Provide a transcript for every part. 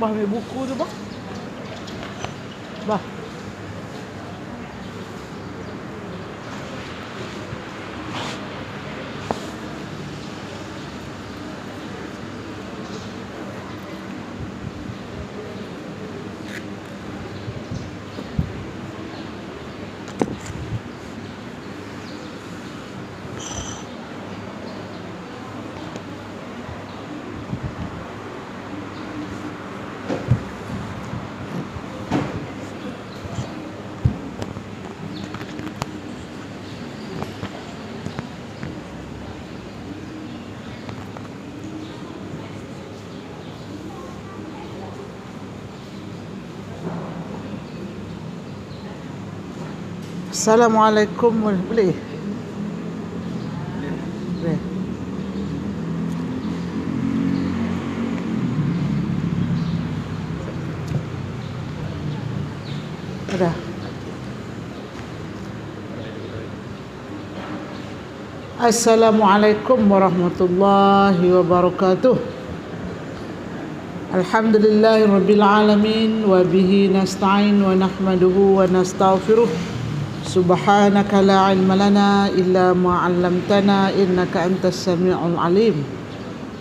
Bah ambil buku tu bah. Bah. Assalamualaikum. Boleh? Boleh. Ada. Assalamualaikum warahmatullahi wabarakatuh. Alhamdulillahirabbil alamin wa bihi nasta'in wa nahmaduhu wa nastaghfiruh. Subhanaka la ilma lana illa ma 'allamtana innaka antas samiul alim.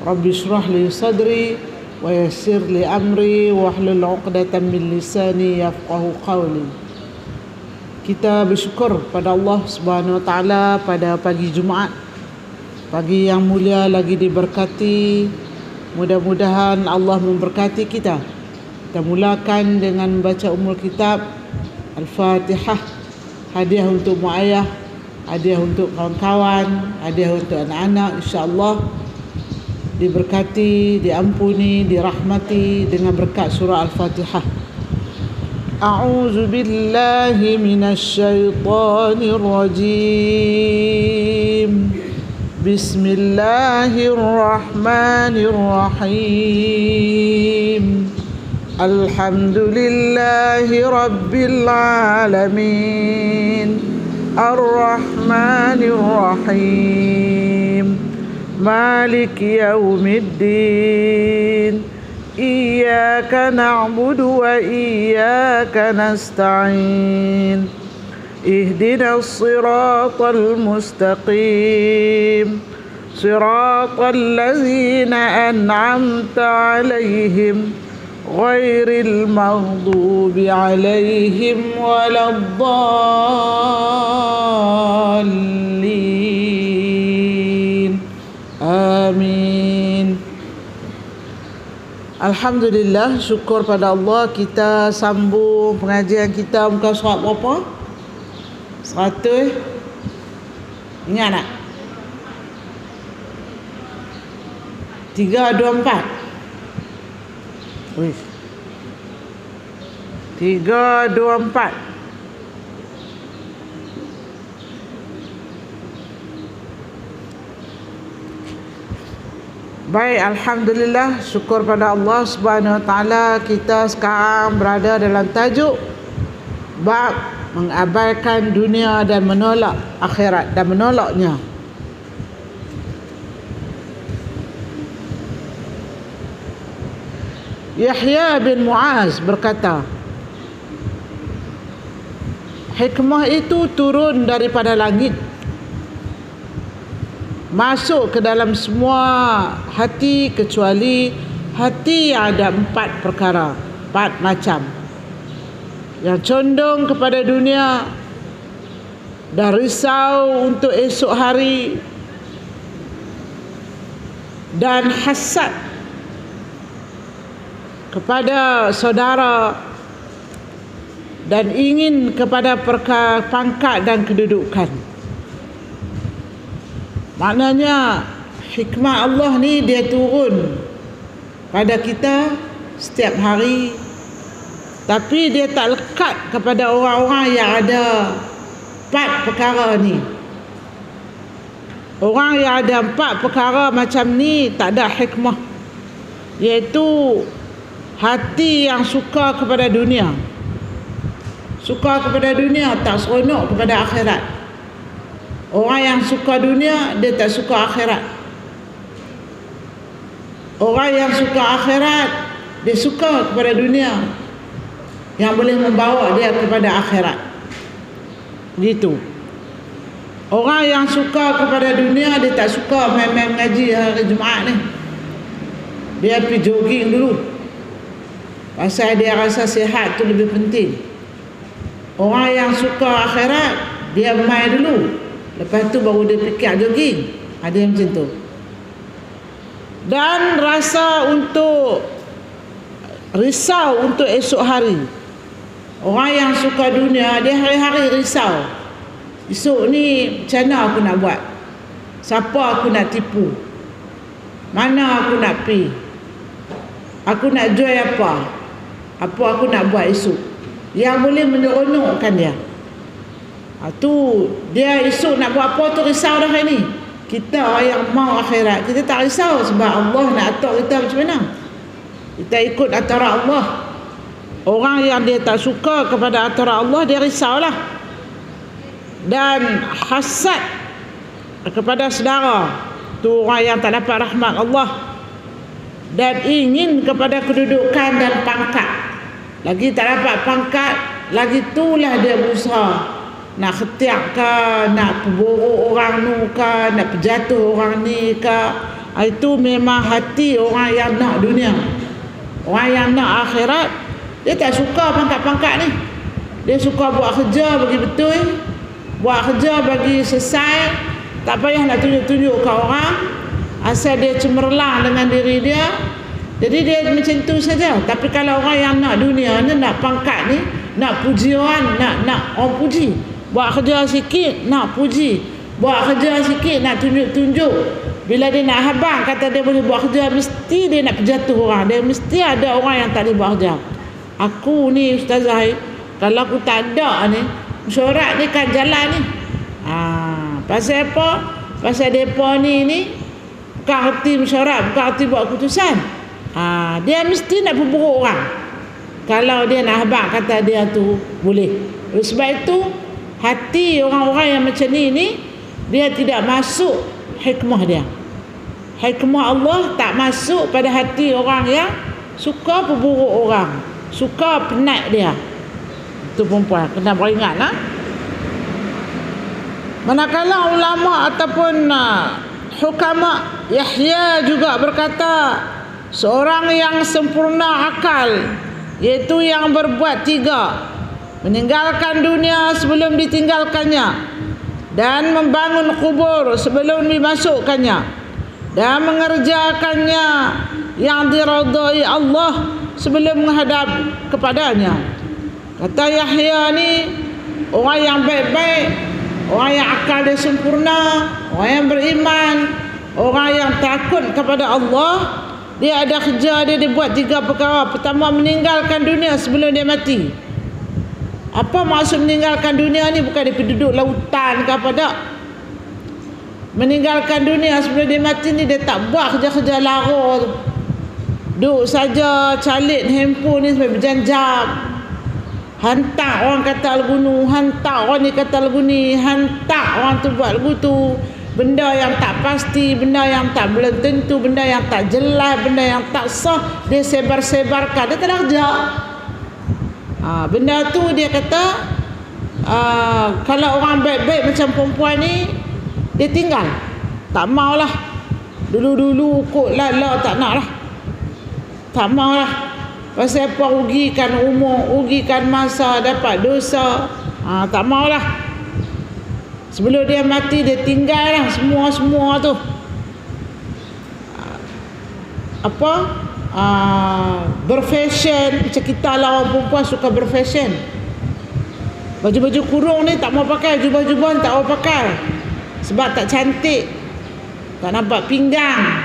Rabbi shrah li sadri wa yassir li amri wahlul 'uqdatam min lisani yafqahu qawli. Kita bersyukur pada Allah Subhanahu wa taala pada pagi Jumaat. Pagi yang mulia lagi diberkati. Mudah-mudahan Allah memberkati kita. Kita mulakan dengan membaca Ummul Kitab Al-Fatihah. Hadiah untuk mak ayah, hadiah untuk kawan-kawan, hadiah untuk anak-anak, insya-Allah diberkati, diampuni, dirahmati dengan berkat surah Al-Fatihah. A'udzu billahi minasy syaithanir rajim. Bismillahirrahmanirrahim. Alhamdulillahi rabbil alamin. Ar-Rahmanir Rahim. Maliki yaumiddin. Iyyaka na'budu wa iyyaka nasta'in. Ihdinas siratal mustaqim. Siratal ladzina an'amta 'alaihim ghairil maghdubi 'alaihim waladdallin. Amin. Alhamdulillah, syukur pada Allah, kita sambung pengajian kita muka surat berapa? 100. Ingat tak? 3, 2, 4. Wih. 3, 2, 4. Baik, alhamdulillah, syukur pada Allah Subhanahu wa taala, kita sekarang berada dalam tajuk bab mengabaikan dunia dan menolak akhirat dan menolaknya. Yahya bin Muaz berkata, hikmah itu turun daripada langit, masuk ke dalam semua hati kecuali hati yang ada 4 perkara, 4 macam, yang condong kepada dunia dan risau untuk esok hari, dan hasad kepada saudara, dan ingin kepada perkara pangkat dan kedudukan. Maknanya hikmah Allah ni dia turun pada kita setiap hari, tapi dia tak lekat kepada orang-orang yang ada 4 perkara ni. Orang yang ada 4 perkara macam ni tak ada hikmah, iaitu hati yang suka kepada dunia. Suka kepada dunia, tak seronok kepada akhirat. Orang yang suka dunia, dia tak suka akhirat. Orang yang suka akhirat, dia suka kepada dunia yang boleh membawa dia kepada akhirat. Gitu. Orang yang suka kepada dunia, dia tak suka main-main mengaji hari Jumaat ni. Dia pergi jogging dulu, pasal dia rasa sihat tu lebih penting. Orang yang suka akhirat, dia main dulu, lepas tu baru dia fikir jogging. Ada yang macam tu. Dan rasa untuk risau untuk esok hari. Orang yang suka dunia, dia hari-hari risau. Esok ni macam mana aku nak buat? Siapa aku nak tipu? Mana aku nak pergi? Aku nak jual apa? Apa aku nak buat esok? Yang boleh menyeronokkan dia. Tu dia esok nak buat apa tu risau dah hari ni. Kita yang mau akhirat, kita tak risau sebab Allah nak atur kita macam mana. Kita ikut aturan Allah. Orang yang dia tak suka kepada aturan Allah, dia risaulah. Dan hasad kepada saudara, tu orang yang tak dapat rahmat Allah. Dan ingin kepada kedudukan dan pangkat. Lagi tak dapat pangkat, lagi itulah dia berusaha nak khetiak ke, nak perburuk orang nu ke, nak perjatuh orang ni ke. Itu memang hati orang yang nak dunia. Orang yang nak akhirat, dia tak suka pangkat-pangkat ni. Dia suka buat kerja bagi betul, buat kerja bagi selesai. Tak payah nak tunjuk-tunjuk ke orang, asal dia cemerlang dengan diri dia. Jadi dia macam tu saja. Tapi kalau orang yang nak dunia ni, nak pangkat ni, nak pujian, nak orang puji. Buat kerja sikit nak puji, buat kerja sikit nak tunjuk-tunjuk. Bila dia nak habang kata dia boleh buat kerja, mesti dia nak perjatuh orang. Dia mesti ada orang yang tak boleh buat kerja. Aku ni Ustazah, kalau aku tak ada ni, mesyuarat ni kan jalan ni. Pasal apa? Pasal mereka ni bukan erti mesyuarat, bukan erti buat keputusan. Dia mesti nak perburuk orang. Kalau dia nak habang kata dia tu boleh. Sebab itu hati orang-orang yang macam ni dia tidak masuk hikmah dia. Hikmah Allah tak masuk pada hati orang yang suka perburuk orang, suka penat dia. Itu perempuan kena beringat lah. Manakala ulama ataupun hukama, Yahya juga berkata, seorang yang sempurna akal, iaitu yang berbuat 3: meninggalkan dunia sebelum ditinggalkannya, dan membangun kubur sebelum dimasukkannya, dan mengerjakannya yang diridai Allah sebelum menghadap kepadanya. Kata Yahya ni orang yang baik-baik, orang yang akal dia sempurna, orang yang beriman, orang yang takut kepada Allah. Dia ada kerja dia buat 3 perkara. Pertama, meninggalkan dunia sebelum dia mati. Apa maksud meninggalkan dunia ni? Bukan dia pergi duduk lautan ke apa, tak. Meninggalkan dunia sebelum dia mati ni, dia tak buat kerja-kerja lara tu. Duduk saja calit handphone ni sampai berjam-jam. Hantar orang kata lagu ni, hantar orang ni kata lagu ni, hantar orang tu buat lagu tu. Benda yang tak pasti, benda yang tak belum tentu, benda yang tak jelas, benda yang tak sah, dia sebar-sebarkan. Dia tak ada kerja. Benda tu dia kata kalau orang baik-baik macam perempuan ni, dia tinggal. Tak maulah. Dulu-dulu kot lah, tak nak lah. Tak maulah. Pasal apa? Rugikan umur, rugikan masa, dapat dosa. Tak maulah. Sebelum dia mati, dia tinggal lah semua-semua tu. Berfashion. Macam kita lah orang perempuan suka berfashion. Baju-baju kurung ni tak mau pakai, jubah-jubah tak mau pakai. Sebab tak cantik. Tak nampak pinggang,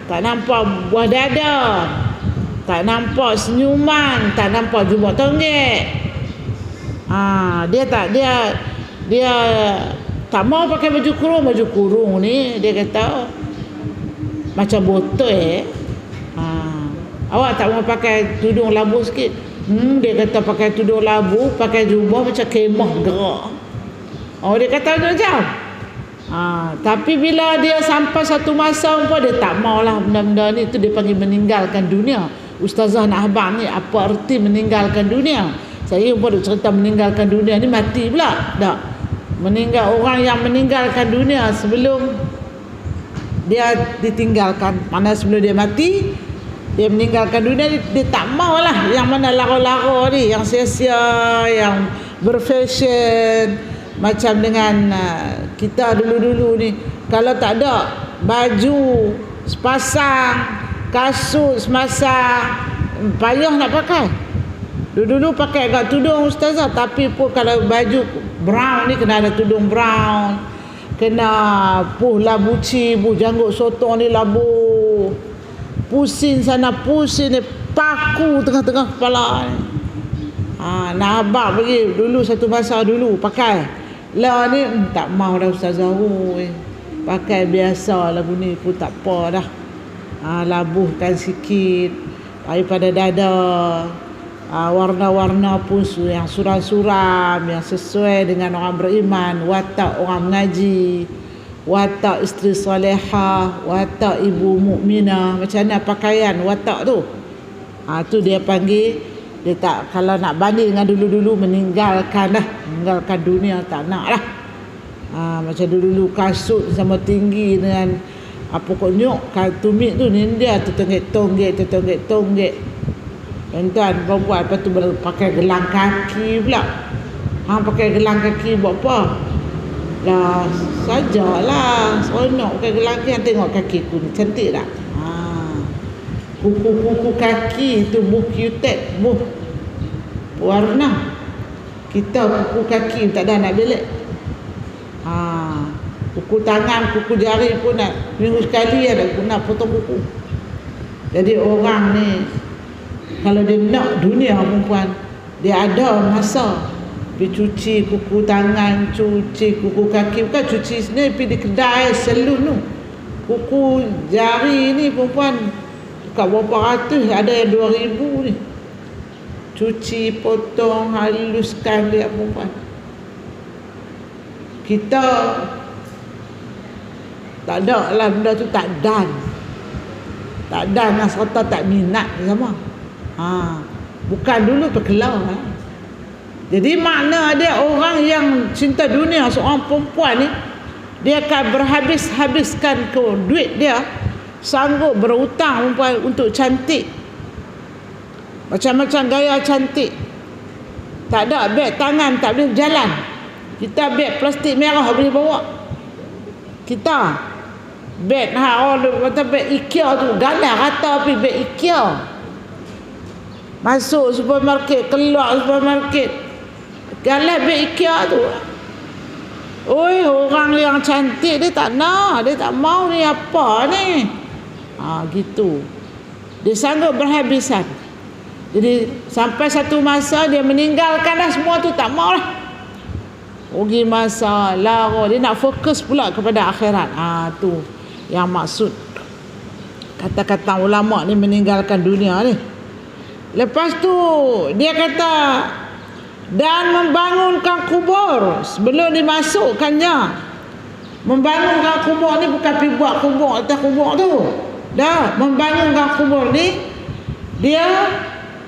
tak nampak buah dada, tak nampak senyuman, tak nampak jubah tonggek. Dia tak mau pakai baju kurung. Baju kurung ni dia kata macam botol. Awak tak mau pakai tudung labu sikit? Dia kata pakai tudung labu, pakai jubah macam kemah gerak. Dia kata macam. Tapi bila dia sampai satu masa pun dia tak maulah benda-benda ni, tu dia panggil meninggalkan dunia. Ustazah nak abang ni apa erti meninggalkan dunia. Saya pun duk cerita meninggalkan dunia ni mati pula. Tak. Orang yang meninggalkan dunia sebelum dia ditinggalkan. Mana sebelum dia mati, dia meninggalkan dunia, dia tak maulah yang mana lara-lara ni, yang sia-sia, yang berfashion. Macam dengan kita dulu-dulu ni, kalau tak ada baju sepasang, kasut sepasang, payah nak pakai. Dulu-dulu pakai agak tudung ustazah, tapi pun kalau baju brown ni kena ada tudung brown, kena puh labu cibu, janggut sotong ni labu, pusing sana pusing ni, paku tengah-tengah kepala ni. Nak abang pergi dulu satu masa dulu pakai lah ni, tak mau dah ustazah. Pakai biasa lagu ni pun tak apa dah. Labuhkan sikit daripada dada. Warna-warna pun yang suram-suram, yang sesuai dengan orang beriman, watak orang mengaji, watak isteri solehah, watak ibu mukminah. Macam mana pakaian watak tu? Tu dia panggil. Dia tak, kalau nak banding dengan dulu-dulu, meninggalkan dunia, tak nak lah. Macam dulu-dulu kasut sama tinggi dengan pokok nyok, tumit tu ni dia tertonggek. Tuan-tuan perempuan, lepas tu pakai gelang kaki pula. Pakai gelang kaki buat apa? Lah sajalah, seronok pakai gelang kaki. Tengok kakiku ni cantik tak? Kuku kaki tu buh cutek, buh warna. Kita kuku kaki tak ada nak belek. Kuku tangan, kuku jari pun nak minggu sekali ada nak potong kuku. Jadi orang ni kalau dia nak dunia perempuan, dia ada masa pergi cuci kuku tangan, cuci kuku kaki. Bukan cuci sendiri, pergi di kedai salon tu. Kuku jari ni perempuan kat berapa ratus, ada yang 2,000 ni. Cuci, potong, haluskan dia perempuan. Kita tak ada lah benda tu, tak dan serta tak minat sama. Bukan dulu terkelar. Jadi makna dia orang yang cinta dunia, seorang perempuan ni, dia akan berhabis-habiskan ke duit dia, sanggup berhutang perempuan untuk cantik, macam-macam gaya cantik. Tak ada beg tangan, tak boleh berjalan. Kita beg plastik merah boleh bawa. Kita beg kata beg IKEA tu, galah rata pergi beg IKEA. Masuk supermarket, keluar supermarket, galah beg IKEA tu. Orang yang cantik dia tak nak, dia tak mau ni apa ni. Gitu. Dia sanggup berhabisan. Jadi sampai satu masa dia meninggalkanlah semua tu, tak mau lah. Rugi masa, lara, dia nak fokus pula kepada akhirat. Tu yang maksud kata-kata ulama ni, meninggalkan dunia ni. Lepas tu dia kata, dan membangunkan kubur sebelum dimasukkannya. Membangunkan kubur ni bukan pergi buat kubur atas kubur tu. Dah, membangunkan kubur ni, dia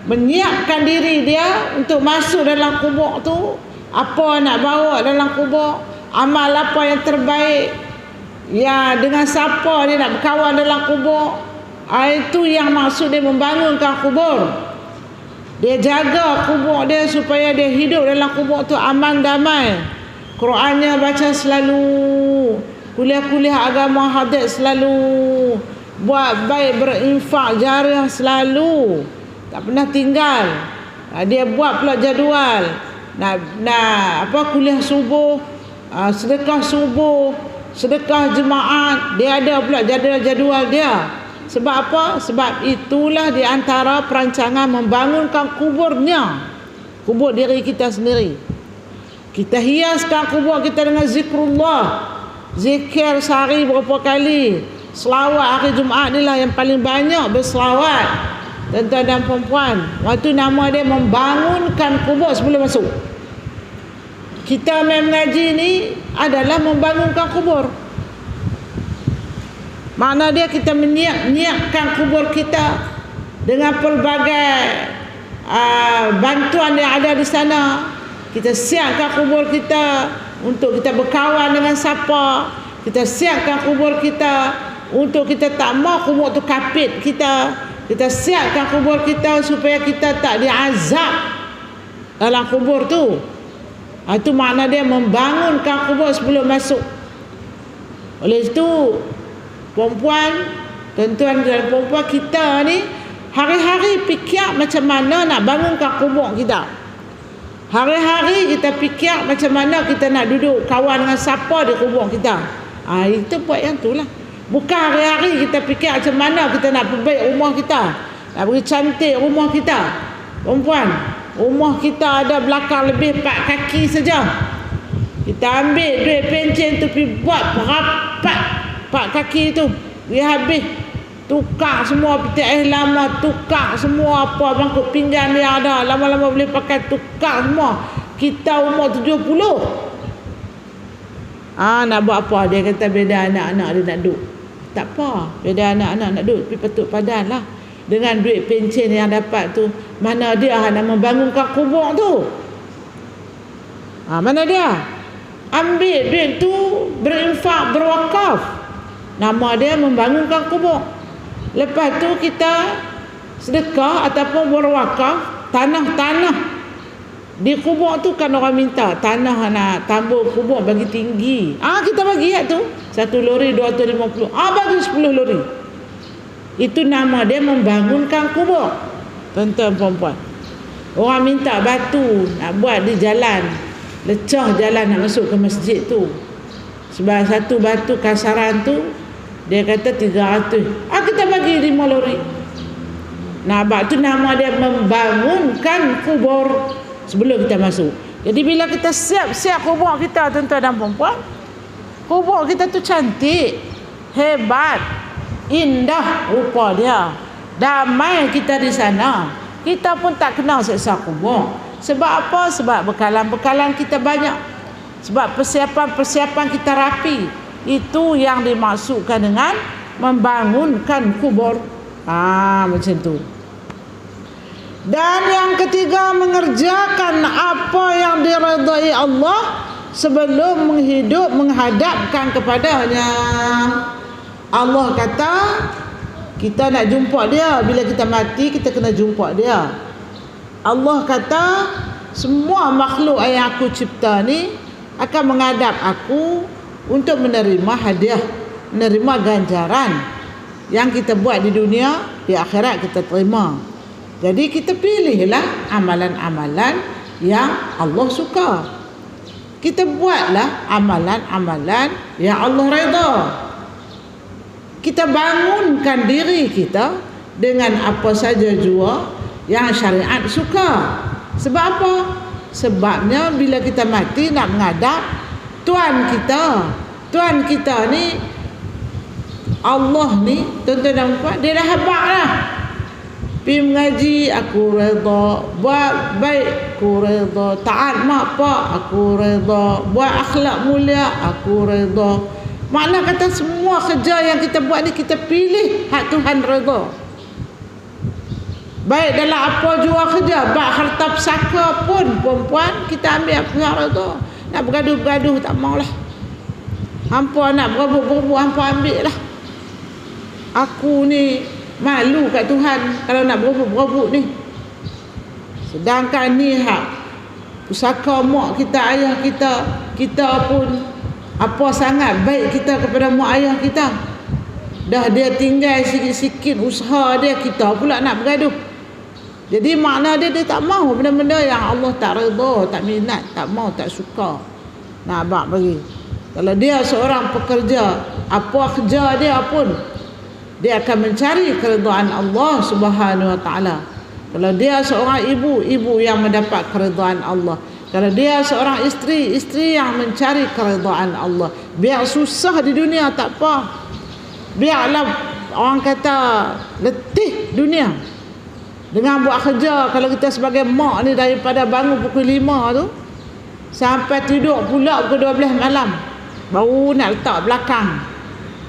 menyiapkan diri dia untuk masuk dalam kubur tu. Apa nak bawa dalam kubur, amal apa yang terbaik, ya dengan siapa dia nak berkawan dalam kubur. Itu yang maksud dia membangunkan kubur. Dia jaga kubur dia supaya dia hidup dalam kubur tu aman damai. Qurannya baca selalu, kuliah-kuliah agama hadir selalu, buat baik, berinfak jariah selalu, tak pernah tinggal. Dia buat pula jadual, nak kuliah subuh, sedekah subuh, sedekah jemaat, dia ada pula jadual dia. Sebab apa? Sebab itulah di antara perancangan membangunkan kuburnya, kubur diri kita sendiri. Kita hiaskan kubur kita dengan zikrullah, zikir sehari berapa kali, selawat hari Jumaat ni lah yang paling banyak berselawat, tuan-tuan dan perempuan. Waktu nama dia membangunkan kubur sebelum masuk. Kita mengaji ni adalah membangunkan kubur. Makna dia kita menyiapkan kubur kita dengan pelbagai bantuan yang ada di sana. Kita siapkan kubur kita untuk kita berkawan dengan siapa. Kita siapkan kubur kita untuk kita tak mau kubur tu kapit kita. Kita siapkan kubur kita supaya kita tak diazab dalam kubur tu. Itu makna dia membangunkan kubur sebelum masuk. Oleh itu, perempuan, tuan-tuan dan perempuan, kita ni hari-hari fikir macam mana nak bangunkan kubur kita. Hari-hari kita fikir macam mana kita nak duduk kawan dengan siapa di kubur kita. Itu buat yang tu lah. Bukan hari-hari kita fikir macam mana kita nak perbaik rumah kita, nak beri cantik rumah kita. Perempuan, rumah kita ada belakang lebih 4 kaki saja. Kita ambil duit pencen tu pergi buat rapat 4 kaki tu. Dia habis tukar semua peti air lama, tukar semua apa bangkuk pinggan yang ada, lama-lama boleh pakai, tukar semua. Kita umur 70. Nak buat apa? Dia kata beda anak-anak dia nak duduk. Tak apa, beda anak-anak nak duduk, tapi patut padan lah. Dengan duit pencen yang dapat tu, mana dia nak membangunkan kubur tu? Mana dia? Ambil duit tu, berinfak, berwakaf. Nama dia membangunkan kubur. Lepas tu kita sedekah ataupun berwakaf tanah-tanah di kubur tu. Kan orang minta tanah nak tambah kubur bagi tinggi, kita bagi tu 1 lori 250, bagi 10 lori. Itu nama dia membangunkan kubur. Tuan-tuan perempuan, orang minta batu nak buat di jalan, lecah jalan nak masuk ke masjid tu. Sebab satu batu kasaran tu dia kata 300, kita bagi 5 lori. Tu nama dia membangunkan kubur sebelum kita masuk. Jadi bila kita siap-siap kubur kita, tuan-tuan dan perempuan, kubur kita tu cantik, hebat, indah rupa dia. Damai kita di sana. Kita pun tak kenal siksa kubur. Sebab apa? Sebab bekalan-bekalan kita banyak. Sebab persiapan-persiapan kita rapi. Itu yang dimaksudkan dengan membangunkan kubur. Macam tu. Dan yang ketiga, mengerjakan apa yang diredai Allah sebelum menghadapkan kepadanya. Allah kata kita nak jumpa dia. Bila kita mati, kita kena jumpa dia. Allah kata semua makhluk yang aku cipta ni akan menghadap aku untuk menerima hadiah, menerima ganjaran yang kita buat di dunia, di akhirat kita terima. Jadi kita pilihlah amalan-amalan yang Allah suka. Kita buatlah amalan-amalan yang Allah redha. Kita bangunkan diri kita dengan apa saja jua yang syariat suka. Sebab apa? Sebabnya bila kita mati nak menghadap Tuhan kita. Tuhan kita ni, Allah ni, tuan-tuan dan puan, dia dah habaq lah. Pergi mengaji, aku redha. Buat baik, aku redha. Taat mak pak, aku redha. Buat akhlak mulia, aku redha. Makna kata semua kerja yang kita buat ni kita pilih hak Tuhan redha. Baik dalam apa jua kerja, bak harta pesaka pun perempuan kita ambil apa yang redha. Nak bergaduh-gaduh tak maulah. Hampa nak berebut-berebut, hampa ambil lah. Aku ni malu kat Tuhan kalau nak berebut-berebut ni. Sedangkan ni hak pusaka mak kita, ayah kita. Kita pun apa sangat baik kita kepada mak ayah kita. Dah dia tinggal sikit-sikit usaha dia, kita pula nak bergaduh. Jadi makna dia tak mahu benda-benda yang Allah tak redha, tak minat, tak mahu, tak suka. Nak abang bagi. Kalau dia seorang pekerja, apa kerja dia pun, dia akan mencari keridhaan Allah Subhanahu Wa Taala. Kalau dia seorang ibu, ibu yang mendapat keridhaan Allah. Kalau dia seorang isteri, isteri yang mencari keridhaan Allah. Biar susah di dunia tak apa. Biarlah orang kata letih dunia dengan buat kerja. Kalau kita sebagai mak ni daripada bangun pukul 5 tu sampai tidur pula pukul 12 malam, baru nak letak belakang,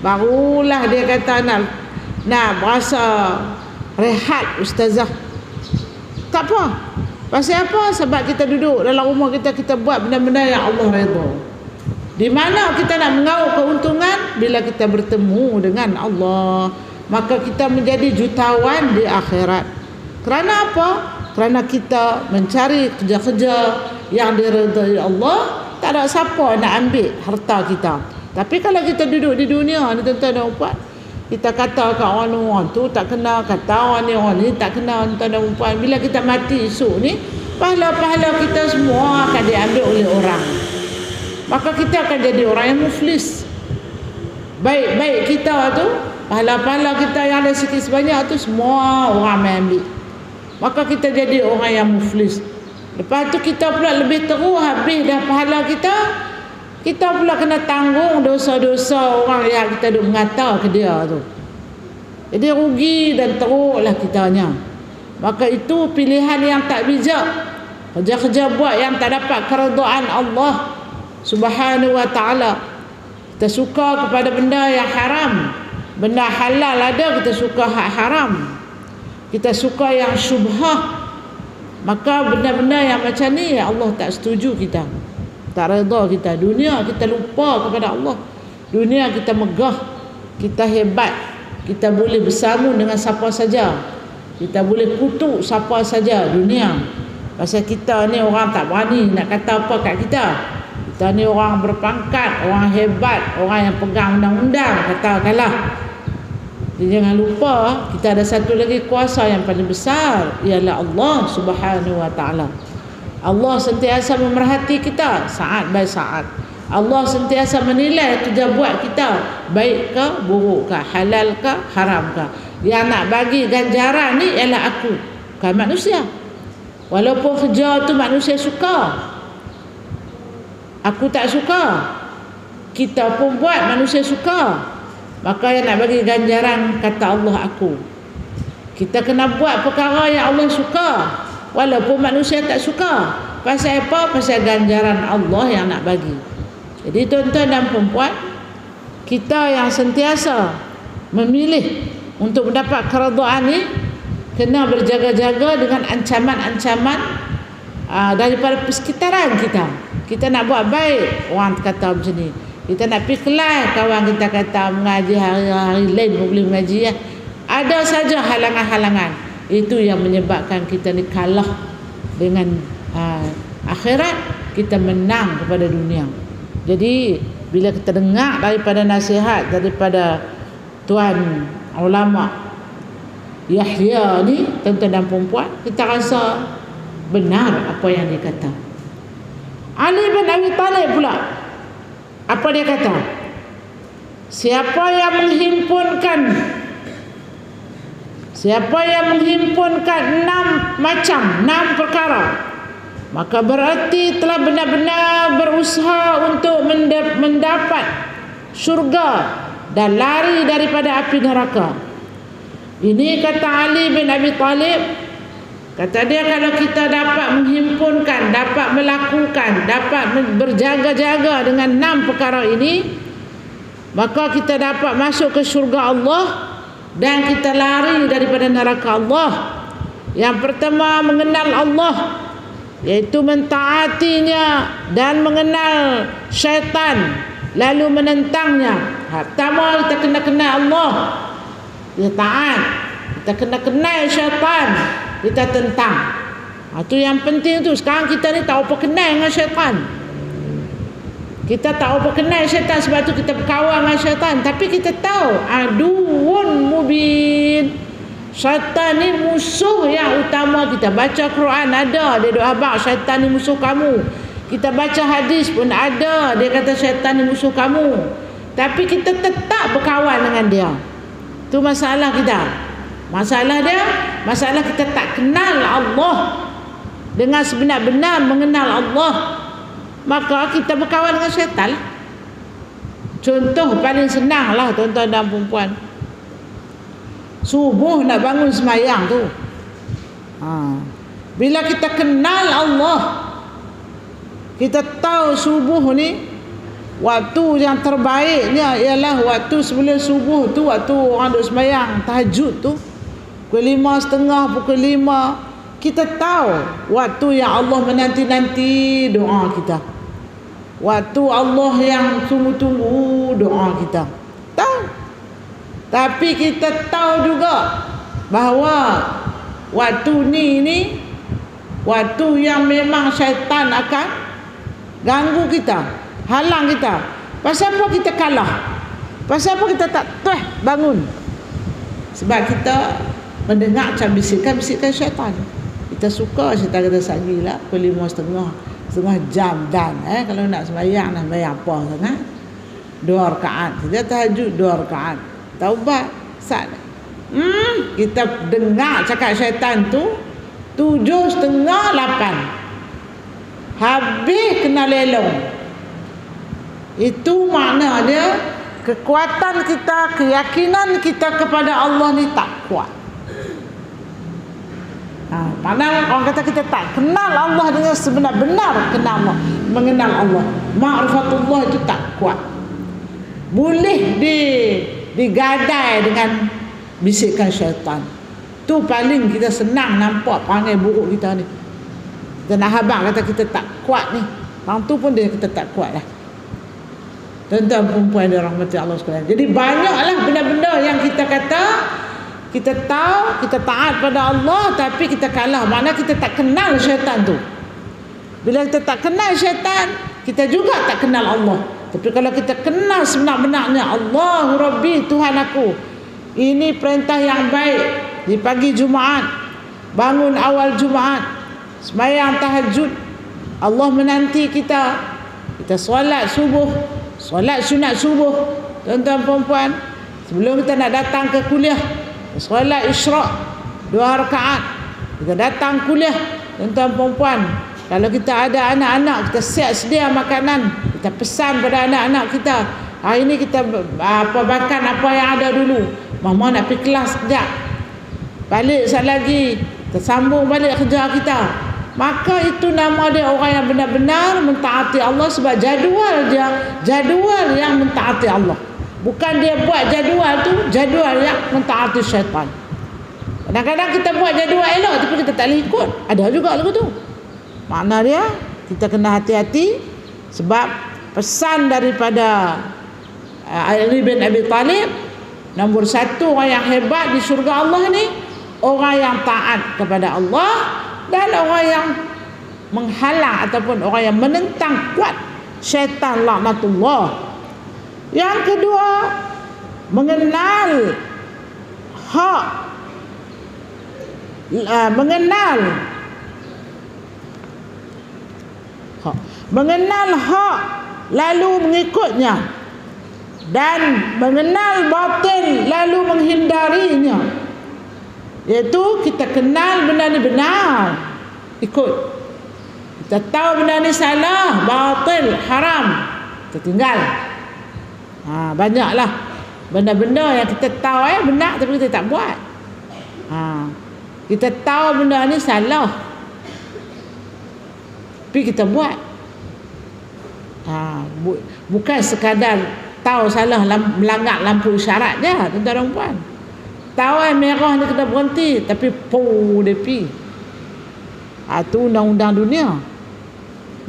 barulah dia kata nak berasa rehat ustazah. Tak apa. Pasal apa? Sebab kita duduk dalam rumah kita buat benda-benda yang Allah redha. Di mana kita nak mengauk keuntungan? Bila kita bertemu dengan Allah, maka kita menjadi jutawan di akhirat. Kerana apa? Kerana kita mencari kerja-kerja yang diredai Allah. Tak ada siapa nak ambil harta kita. Tapi kalau kita duduk di dunia ni, tuan-tuan dan puan, kita kata kat orang tu tak kena, kata orang ni tak kena, tuan dan puan. Bila kita mati esok ni, pahala-pahala kita semua akan diambil oleh orang. Maka kita akan jadi orang yang muflis. Baik-baik kita tu, pahala-pahala kita yang ada sikit sebanyak tu, semua orang ambil. Maka kita jadi orang yang muflis. Lepas tu kita pula lebih teruk, habis dah pahala kita pula kena tanggung dosa-dosa orang yang kita duk mengata ke dia tu. Jadi rugi dan teruklah kitanya. Maka itu pilihan yang tak bijak. Kerja-kerja buat yang tak dapat keredaan Allah Subhanahu wa ta'ala. Kita suka kepada benda yang haram. Benda halal ada, kita suka hak haram. Kita suka yang syubhah. Maka benda-benda yang macam ni Allah tak setuju kita, tak redha kita. Dunia kita lupa kepada Allah. Dunia kita megah, kita hebat, kita boleh bersama dengan siapa saja, kita boleh kutuk siapa saja dunia. Pasal kita ni orang tak berani nak kata apa kat kita. Kita ni orang berpangkat, orang hebat, orang yang pegang undang-undang, katakanlah. Jadi jangan lupa kita ada satu lagi kuasa yang paling besar, ialah Allah Subhanahu wa ta'ala. Allah sentiasa memerhati kita saat by saat. Allah sentiasa menilai kerja buat kita, baik ke buruk ke, halal ke haram ke. Yang nak bagi ganjaran ni ialah aku, bukan manusia. Walaupun kerja tu manusia suka, aku tak suka, kita pun buat manusia suka, maka yang nak bagi ganjaran kata Allah aku. Kita kena buat perkara yang Allah suka walaupun manusia tak suka. Pasal apa? Pasal ganjaran Allah yang nak bagi. Jadi tuan-tuan dan perempuan, kita yang sentiasa memilih untuk mendapat keredaan ni, kena berjaga-jaga dengan ancaman-ancaman daripada persekitaran kita. Kita nak buat baik, orang kata macam ni. Kita nak pergi kelas, kawan kita kata mengaji hari-hari lain pun boleh mengaji ya. Ada saja halangan-halangan. Itu yang menyebabkan kita ni kalah dengan akhirat, kita menang kepada dunia. Jadi bila kita dengar daripada nasihat daripada tuan ulama Yahya ni, tuan-tuan dan puan, kita rasa benar apa yang dia kata. Ali bin Abi Talib pula, apa dia kata? Siapa yang menghimpunkan 6 perkara, maka berarti telah benar-benar berusaha untuk mendapat syurga dan lari daripada api neraka. Ini kata Ali bin Abi Talib. Kata dia, kalau kita dapat menghimpunkan, dapat melakukan, dapat berjaga-jaga dengan 6 perkara ini, maka kita dapat masuk ke syurga Allah dan kita lari daripada neraka Allah. Yang pertama, mengenal Allah, iaitu mentaatinya dan mengenal syaitan, lalu menentangnya. Pertama, kita kena kenal Allah, kita taat. Kita kena kenal syaitan, kita tentang. Itu yang penting tu. Sekarang kita ni tak apa kenal dengan syaitan. Kita tak apa kenal syaitan, sebab tu kita berkawan dengan syaitan. Tapi kita tahu aduun mubin, syaitan ni musuh yang utama kita. Baca Quran ada, dia doa abang syaitan ni musuh kamu. Kita baca hadis pun ada, dia kata syaitan ni musuh kamu. Tapi kita tetap berkawan dengan dia. Tu masalah kita. Masalah kita tak kenal Allah dengan sebenar-benar mengenal Allah, maka kita berkawan dengan syaitan lah. Contoh paling senang lah tuan-tuan dan perempuan, subuh nak bangun semayang tu, bila kita kenal Allah, kita tahu subuh ni waktu yang terbaiknya ialah waktu sebelum subuh tu, waktu orang duk semayang tahajud tu. pukul 5:30, pukul 5, kita tahu waktu yang Allah menanti-nanti doa kita, waktu Allah yang tunggu-tunggu doa kita, tahu. Tapi kita tahu juga bahawa waktu ni waktu yang memang syaitan akan ganggu kita, halang kita. Pasal apa kita kalah? Pasal apa kita tak bangun? Sebab kita mendengar macam bisikan-bisikan syaitan. Kita suka syaitan kata sagilah pukul 5:30, jam dan kalau nak sembahyang nak sembahyang apa sangat? 2 rakaat. Kita tahajud 2 rakaat. Taubat sat. Kita dengar cakap syaitan tu 7:30, 8. Habis kena lelong. Itu makna dia kekuatan kita, keyakinan kita kepada Allah ni tak kuat. Padahal orang kata kita tak kenal Allah dengan sebenar-benar kenal Allah, mengenal Allah. Ma'rifatullah itu tak kuat. Boleh digadai dengan bisikan syaitan. Tu paling kita senang nampak perangai buruk kita ni. Kita nak habaq kata kita tak kuat ni. Orang tu pun dia kita tak kuat lah. Tuan-tuan perempuan dirahmati Allah sekalian. Jadi banyaklah benda-benda yang kita kata, kita tahu, kita taat pada Allah, tapi kita kalah. Maknanya kita tak kenal syaitan tu. Bila kita tak kenal syaitan, kita juga tak kenal Allah. Tapi kalau kita kenal sebenar-benarnya, Allahu Rabbi, Tuhan aku, ini perintah yang baik. Di pagi Jumaat, bangun awal Jumaat, sembahyang tahajud, Allah menanti kita. Kita solat subuh, solat sunat subuh. Tuan-tuan perempuan, sebelum kita nak datang ke kuliah, solat isyraq 2 rakaat. Kita datang kuliah. Tuan-tuan perempuan, kalau kita ada anak-anak, kita siap sedia makanan. Kita pesan pada anak-anak kita, hari ini kita makan apa yang ada dulu. Mama nak pergi kelas sekejap, balik sekejap lagi, kita sambung balik kerja kita. Maka itu nama dia orang yang benar-benar mentaati Allah. Sebab jadual dia, jadual yang mentaati Allah. Bukan dia buat jadual tu, jadual yang mentaati syaitan. Kadang-kadang kita buat jadual elok tapi kita tak boleh ikut. Ada juga lagu tu. Makna dia, kita kena hati-hati. Sebab pesan daripada Ali bin Abi Talib, nombor 1 orang yang hebat di syurga Allah ni, orang yang taat kepada Allah dan orang yang menghalang ataupun orang yang menentang kuat syaitan laknatullah. Yang kedua, mengenal hak, mengenal hak lalu mengikutnya, dan mengenal batil lalu menghindarinya. Iaitu kita kenal benda ni benar, ikut. Kita tahu benda ni salah, batil, haram, kita tinggal. Banyaklah benda-benda yang kita tahu benar tapi kita tak buat. Kita tahu benda ni salah tapi kita buat. Bukan sekadar tahu salah melanggar lampu isyarat je, tuan-tuan dan puan. Tahu merah ni kena berhenti tapi dia pi. Itu undang-undang dunia.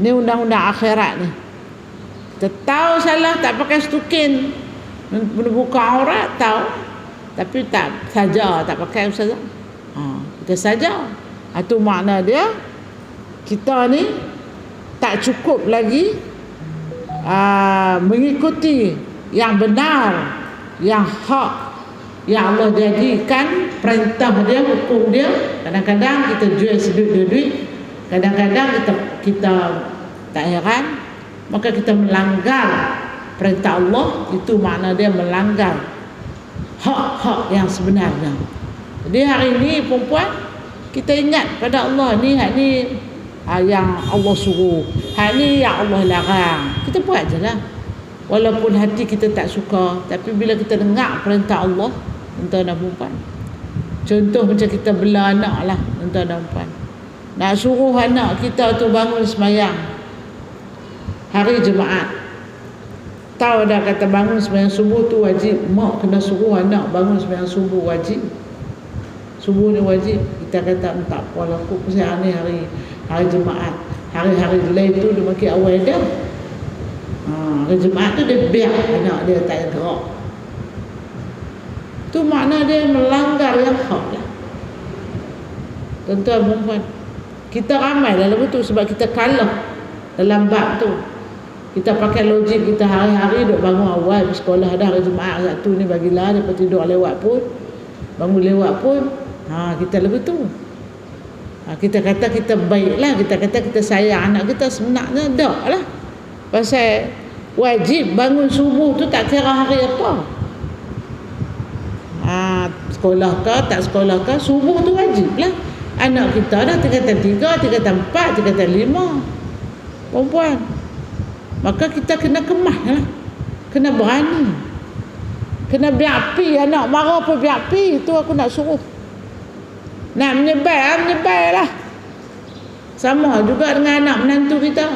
Ni undang-undang akhirat ni. Kita tahu salah tak pakai stukin, buka aurat tahu, tapi tak saja, tak pakai saja. Kita saja. Itu makna dia kita ni tak cukup lagi mengikuti yang benar, yang hak, yang Allah jadikan perintah dia, hukum dia. Kadang-kadang kita jual sedut-duduk, kadang-kadang kita tak heran, maka kita melanggar perintah Allah. Itu makna dia melanggar hak-hak yang sebenarnya. Jadi hari ini perempuan, kita ingat pada Allah ni, hak ni yang Allah suruh, hak ni yang Allah larang, kita buat je lah. Walaupun hati kita tak suka, tapi bila kita dengar perintah Allah, tuan-tuan dan perempuan, contoh macam kita bela anak lah, tuan-tuan dan perempuan, nak suruh anak kita tu bangun sembahyang hari Jumaat, tahu dah kata bangun sembahyang subuh tu wajib, mak kena suruh anak bangun sembahyang subuh wajib. Subuh ni wajib. Kita kata tak apalah, aku pasal ni hari Jumaat. Hari-hari lain tu dia makin awal dah. Hari Jumaat tu dia biar anak dia tak gerak. Tu makna dia melanggar yang hak lah. Tuan-tuan perempuan, kita ramai dalam betul sebab kita kalah dalam bab tu. Kita pakai logik kita hari-hari duk bangun awal sekolah dah hari Jumaat Sabtu ni bagilah lepas tidur lewat pun, bangun lewat pun, kita lebih tu. Kita kata kita baiklah, kita kata kita sayang anak kita, sebenarnya tak lah. Pasal wajib bangun subuh tu tak kira hari apa. Sekolah ke tak sekolah ke, subuh tu wajib lah. Anak kita dah tingkatan 3, tingkatan 4, tingkatan 5 perempuan. Maka kita kena kemah lah, kena berani, kena biar api. Anak marah pun biar api. Itu aku nak suruh. Nak menyebai lah. Sama juga dengan anak menantu kita.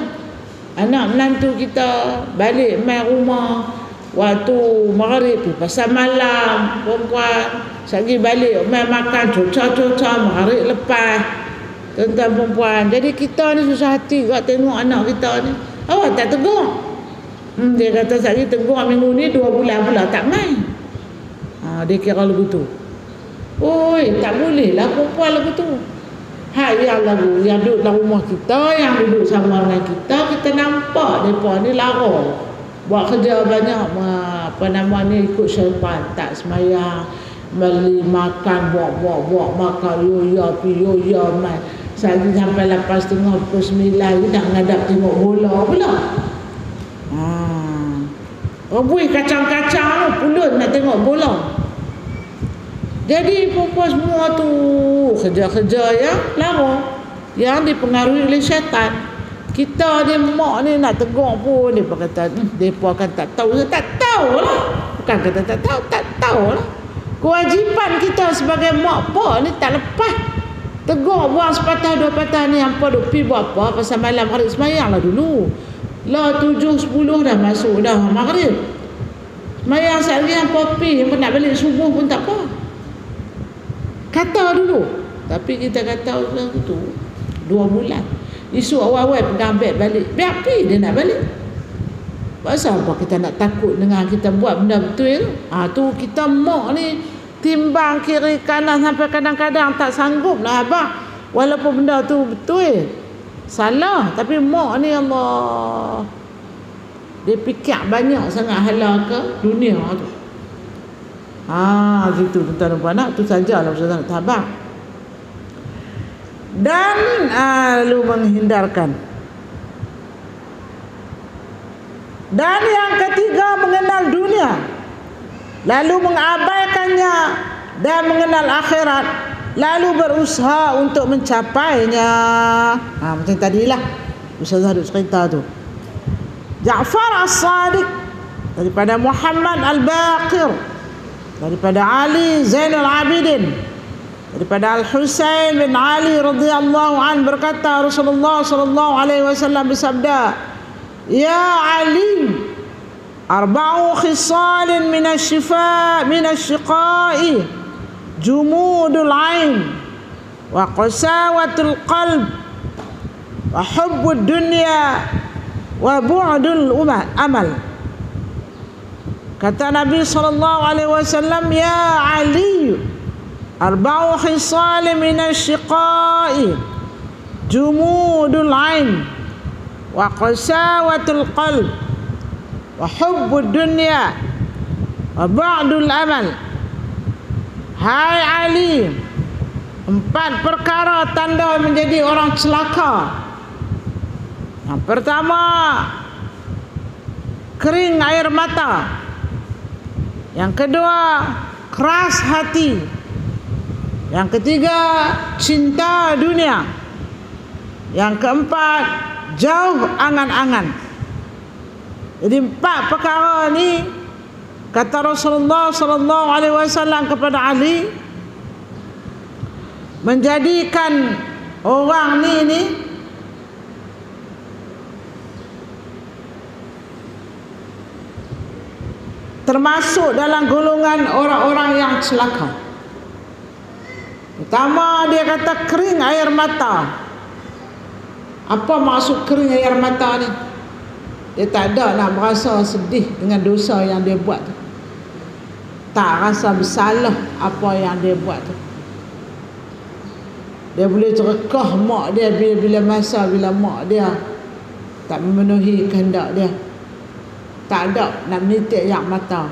Anak menantu kita balik main rumah waktu maghrib, pasal malam perempuan. Sagi balik main makan cuca-cuca maghrib lepas. Tuan-tuan perempuan, jadi kita ni susah hati kat tengok anak kita ni. Awak tak tegur. Dia kata saya tegur minggu ni 2 bulan pula tak main. Dia kira lagu tu. Oi, tak boleh lah perempuan lagu tu. Yang lagu yang duduk dalam rumah kita, yang duduk sama dengan kita nampak mereka ni lara. Buat kerja banyak, ikut syaitan, tak semayang, beli makan, buat makan, yo main. Saya sampai 8:30 pukul 9 ni nak ngadap tengok bola pula. Rebui kacang-kacang pulun nak tengok bola. Jadi perempuan semua tu kerja-kerja yang lara, yang dipengaruhi oleh syaitan. Kita ni mak ni nak tegur pun dia kata depa akan tak tahu. Tak tahulah. Bukan kata tak tahulah. Kewajipan kita sebagai mak pak ni tak lepas. Tegur buang sepatah 2 patah ni hampa duk pi buat apa pasal malam hari semayang lah dulu. Lah 7-10 dah masuk dah maghrib. Semayang sekali hampa pi, hampa nak balik subuh pun tak apa. Kata dulu. Tapi kita kata tu 2 bulan. Isu awal-awal pegang beg balik. Biar pi dia nak balik. Pasal apa kita nak takut dengan kita buat benda betul tu? Tu kita mak ni timbang kiri kanan sampai kadang-kadang tak sanggup lah abang. Walaupun benda tu betul, salah, tapi mak ni Allah, dia fikir banyak sangat halal ke dunia tu. Gitu tuan-tuan dan puan, tu sajalah Ustaz nak tabak. Dan lalu menghindarkan. Dan yang ketiga, mengenal dunia lalu mengabaikannya, dan mengenal akhirat lalu berusaha untuk mencapainya. Macam tadilah Ustazah ada cerita tu. Ja'far As-Sadiq daripada Muhammad Al-Baqir, daripada Ali Zainul Abidin, daripada Al-Husain bin Ali radhiyallahu an berkata, Rasulullah sallallahu alaihi wasallam bersabda, "Ya Ali, arba'u khisalin minasyiqai jumudul ain wa qasawatul qalb wa hubbud dunya wa bu'dul amal." Kata Nabi sallallahu alaihi wasallam, "Ya Ali, arba'u khisalin minasyiqai jumudul ain wa qasawatul qalb wa hubbud dunya wa ba'dul amal." Hai Ali, 4 perkara tanda menjadi orang celaka. Yang pertama, kering air mata. Yang kedua, keras hati. Yang ketiga, cinta dunia. Yang keempat, jauh angan-angan. Jadi 4 perkara ni kata Rasulullah sallallahu alaihi wasallam kepada Ali, menjadikan orang ni termasuk dalam golongan orang-orang yang celaka. Pertama dia kata kering air mata. Apa maksud kering air mata ni? Dia tak ada nak merasa sedih dengan dosa yang dia buat tu. Tak rasa bersalah apa yang dia buat tu. Dia boleh cerekah mak dia bila masa bila mak dia tak memenuhi kehendak dia. Tak ada nak menitik air mata.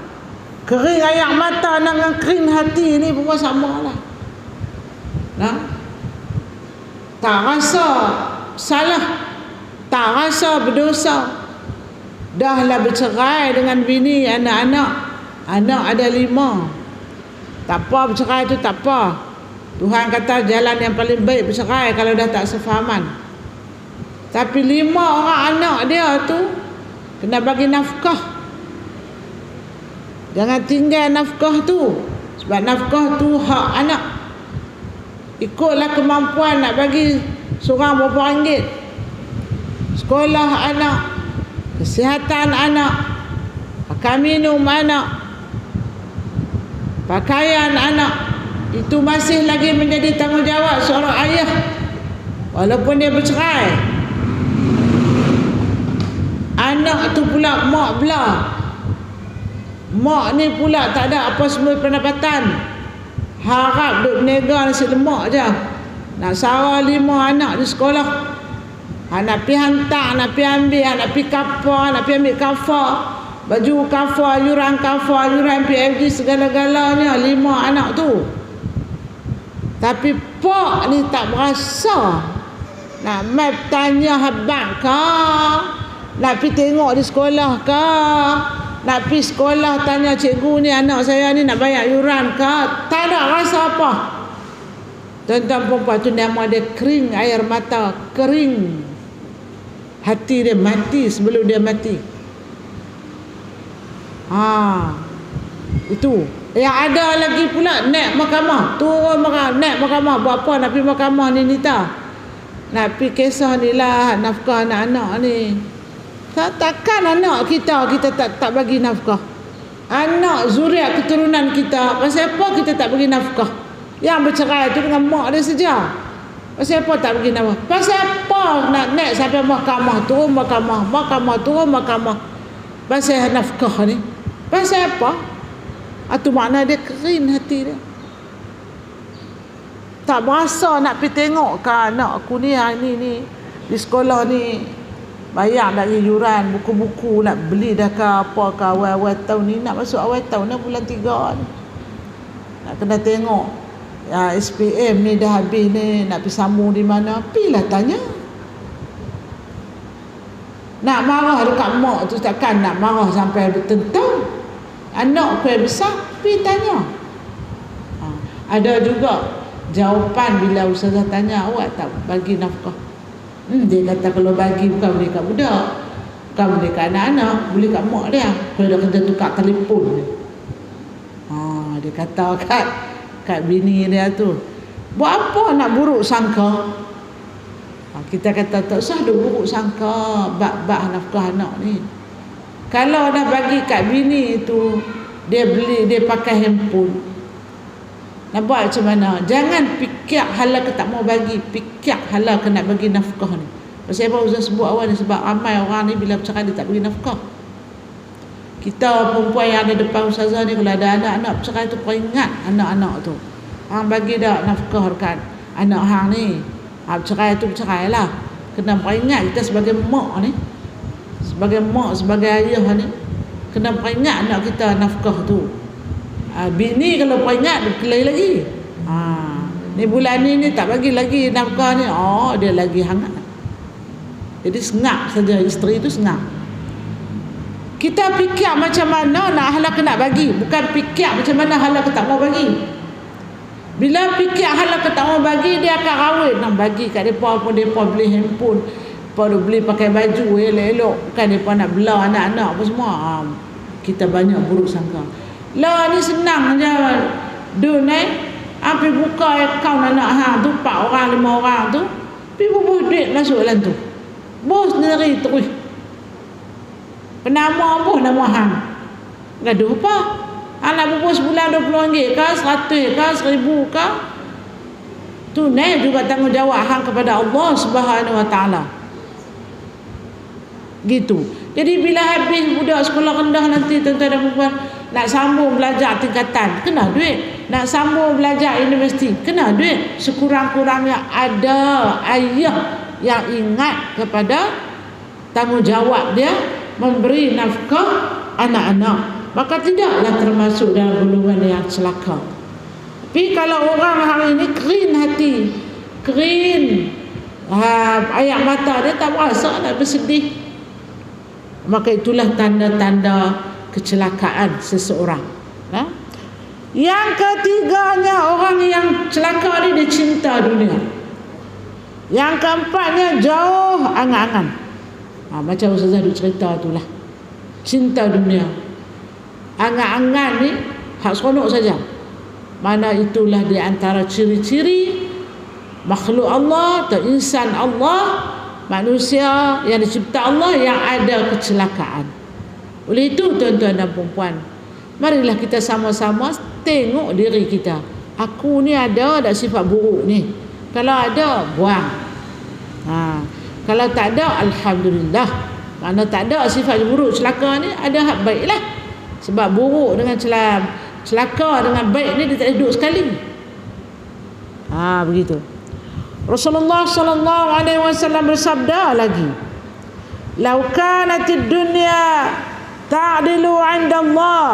Kering air mata dengan kering hati ni pun sama lah. Nah, tak rasa salah, tak rasa berdosa. Dah lah bercerai dengan bini, anak-anak. Anak ada 5. Tak apa bercerai tu tak apa. Tuhan kata jalan yang paling baik bercerai kalau dah tak sefahaman. Tapi 5 orang anak dia tu kena bagi nafkah. Jangan tinggal nafkah tu. Sebab nafkah tu hak anak. Ikutlah kemampuan nak bagi seorang berapa ringgit. Sekolah anak, kesihatan anak, makan minum anak, pakaian anak, itu masih lagi menjadi tanggungjawab seorang ayah walaupun dia bercerai. Anak tu pula mak belah. Mak ni pula tak ada apa semua pendapatan. Harap duk berniaga nasi lemak je. Nak sara 5 anak di sekolah. Nak pergi hantar, nak pergi ambil, nak pergi kafar, nak pergi ambil kafar. Baju kafar, yuran PFG segala-galanya 5 anak tu. Tapi pak ni tak berasa. Nak mai tanya habang kah? Nak pergi tengok di sekolah kah? Nak pergi sekolah tanya cikgu ni anak saya ni nak bayar yuran kah? Tak ada rasa apa. Tuan-tuan perempuan tu nama dia kering air mata. Kering. Hati dia mati sebelum dia mati. Itu. Yang ada lagi pula naik mahkamah. Turun mahkamah, naik mahkamah. Buat apa nak pergi mahkamah ni Nita? Nak pergi kisah ni lah nafkah anak-anak ni. Takkan anak kita tak bagi nafkah. Anak zuriat keturunan kita, pasal apa kita tak bagi nafkah? Yang bercerai tu dengan mak dia saja. Pasal apa tak bagi nafkah? Pasal apa nak naik sampai mahkamah, turun mahkamah. Pasal nafkah ni. Pasal apa? Itu makna dia kering hati dia. Tak berasa nak pergi tengok ke anak aku ni di sekolah ni bayar lagi yuran, buku-buku nak beli dah ke apa ke awal-awal tahun ni, nak masuk awal tahun ni bulan 3 ni. Nak kena tengok SPM ni dah habis ni, nak pergi sambung di mana, pergilah tanya. Nak marah dekat mak tu takkan nak marah sampai bertentang. Anak kau yang besar, pergi tanya. Ada juga jawapan bila ustazah tanya, awak tak bagi nafkah? Dia kata kalau bagi bukan boleh kat budak, bukan boleh kat anak-anak, boleh kat mak dia. Kalau dia kena tukar telefon. Dia kata kat bini dia tu, buat apa nak buruk sangka? Kita kata tak usah duk buruk sangka bab nafkah anak ni. Kalau dah bagi kat bini tu, dia pakai handphone. Nak buat macam mana? Jangan fikir halal ke tak mau bagi, fikir halal ke nak bagi nafkah ni. Pasal apa Ustaz sebut awal ni, sebab ramai orang ni bila bercerai dia tak bagi nafkah. Kita perempuan yang ada depan ustazah ni, kalau ada anak-anak bercerai tu, peringat anak-anak tu. Hang bagi dak nafkah dekat anak hang ni. Bercerai tu bercerai lah. Kena peringat kita sebagai mak ni, sebagai mak, sebagai ayah ni, kena peringat anak kita nafkah tu. Bini kalau peringat berkelahi lagi. Ni bulan ni tak bagi lagi nafkah ni, dia lagi hangat. Jadi sengap saja, isteri tu sengap. Kita fikir macam mana nak halal nak bagi, bukan fikir macam mana halal tak mau bagi. Bila fikir halal tak mau bagi, dia akan rawit nak bagi kat depa pun, depa beli handphone, depa beli pakai baju elok-elok, bukan depa nak belah anak-anak apa semua. Kita banyak buruk sangka. Lah ni senang je Dun pergi buka akaun anak hang tu 4 orang 5 orang tu, pergi bubuh duit masuk dalam tu, bos sendiri terus penama pun nama hang gaduh apa. Hang nak bubuh sebulan RM20 ke 100 ke 1000 ke, Tunai juga tanggungjawab hang kepada Allah Subhanahu Wa Taala. Gitu. Jadi bila habis budak sekolah rendah nanti tuan-tuan dan puan nak sambung belajar tingkatan, kena duit. Nak sambung belajar universiti, kena duit. Sekurang-kurangnya ada ayah yang ingat kepada tanggungjawab dia memberi nafkah anak-anak, maka tidaklah termasuk dalam golongan yang celaka. Tapi kalau orang hari ini kering hati, kering air mata dia, tak berasa nak bersedih, maka itulah tanda-tanda kecelakaan seseorang. Yang ketiganya, orang yang celaka ni dia cinta dunia. Yang keempatnya, jauh angan-angan. Macam Ustazah duk cerita itulah, cinta dunia. Angan-angan ni hak seronok saja. Mana itulah di antara ciri-ciri makhluk Allah atau insan Allah, manusia yang dicipta Allah yang ada kecelakaan. Oleh itu tuan-tuan dan puan-puan, marilah kita sama-sama tengok diri kita. Aku ni ada tak sifat buruk ni? Kalau ada, buang. Kalau tak ada, alhamdulillah. Mana tak ada sifat buruk, celaka ni, ada hak baiklah. Sebab buruk dengan celaka dengan baik ni dia tak duduk sekali. Begitu. Rasulullah sallallahu alaihi wasallam bersabda lagi, "Lau kanatid dunya ta'dilu 'inda Allah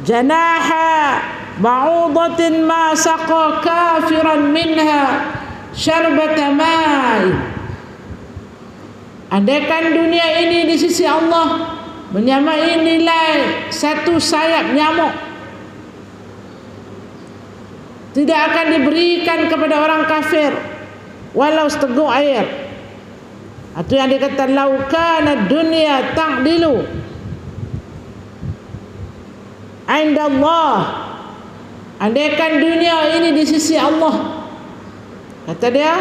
janaha ba'udatin ma saqa kafiran minha syarbata ma'i." Andaikan dunia ini di sisi Allah menyamai nilai satu sayap nyamuk, tidak akan diberikan kepada orang kafir walau seteguk air. Itu yang dikata laukana dunia ta'dilu 'inda Allah. Andaikan dunia ini di sisi Allah, kata dia,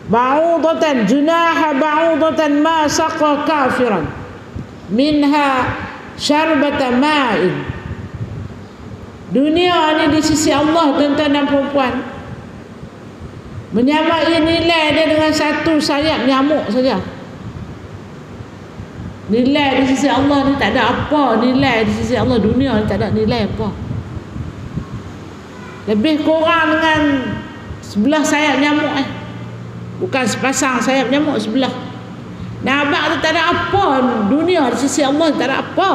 ba'udatan junaha ba'udatan ma saqa kafiran minha syarbata ma'in. Dunia ni di sisi Allah tuan-tuan dan puan-puan menyamai nilai dia dengan satu sayap nyamuk saja. Nilai di sisi Allah ni tak ada apa. Nilai di sisi Allah, dunia ni tak ada nilai apa. Lebih kurang dengan sebelah sayap nyamuk bukan sepasang sayap nyamuk, sebelah. Nampak tu tak ada apa. Dunia di sisi Allah tak ada apa.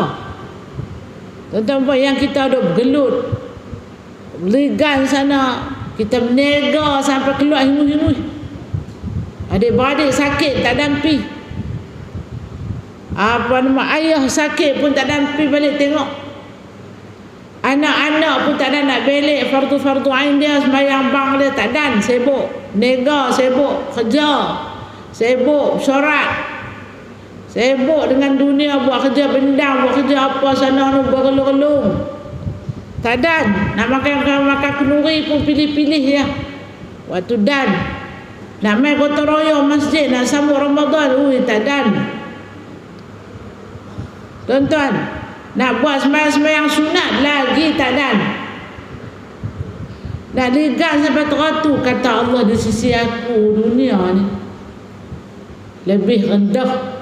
Tuan-tuan yang kita duk bergelut, ligan sana, kita menega sampai keluar hingus-hingus. Adik-beradik sakit tak dampi. Ayah sakit pun tak dampi balik tengok. Anak-anak pun tak ada nak belik fardu-fardu ain dia, sembahyang bang dia tak dan, sibuk nega, sibuk kerja, sibuk syarat, sibuk dengan dunia, buat kerja bendang, buat kerja apa sana nu bergelung-gelung. Tak dan nak makan kenduri pun pilih-pilih ya. Waktu dan nak main gotong royong masjid, nak sambut Ramadan, tak dan. Tuan-tuan, nak buat sembahyang sunat lagi tak dan. Nak ligat sampai teratur, kata Allah, di sisi aku dunia ni lebih rendah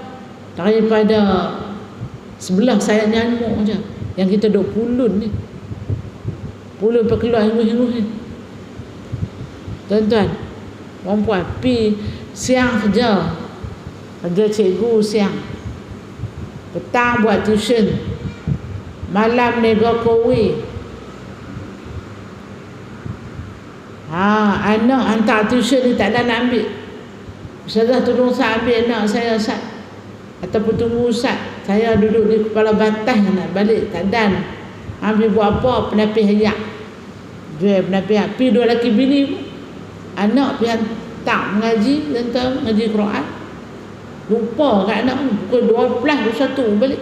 daripada sebelah sayap nyamuk je yang kita duk pulun ni. Pulun sampai keluar hingus-hingus ni. Tuan-tuan, perempuan pi siang kerja cikgu siang, petang buat tuition, malam nego kowe. Anak hantar tuition ni tak ada nak ambil. Ustazah tolong saya ambil anak saya, Ustaz. Ataupun tunggu Ustaz, saya duduk di kepala batas nak balik, tak dan. Ambil buat apa? Penapis ayak. Jual penapis ayak. Pergi dua lelaki bini pun. Anak pergi hantar mengaji, tentang mengaji Quran. Lupa kat anak pukul 12, 21 balik.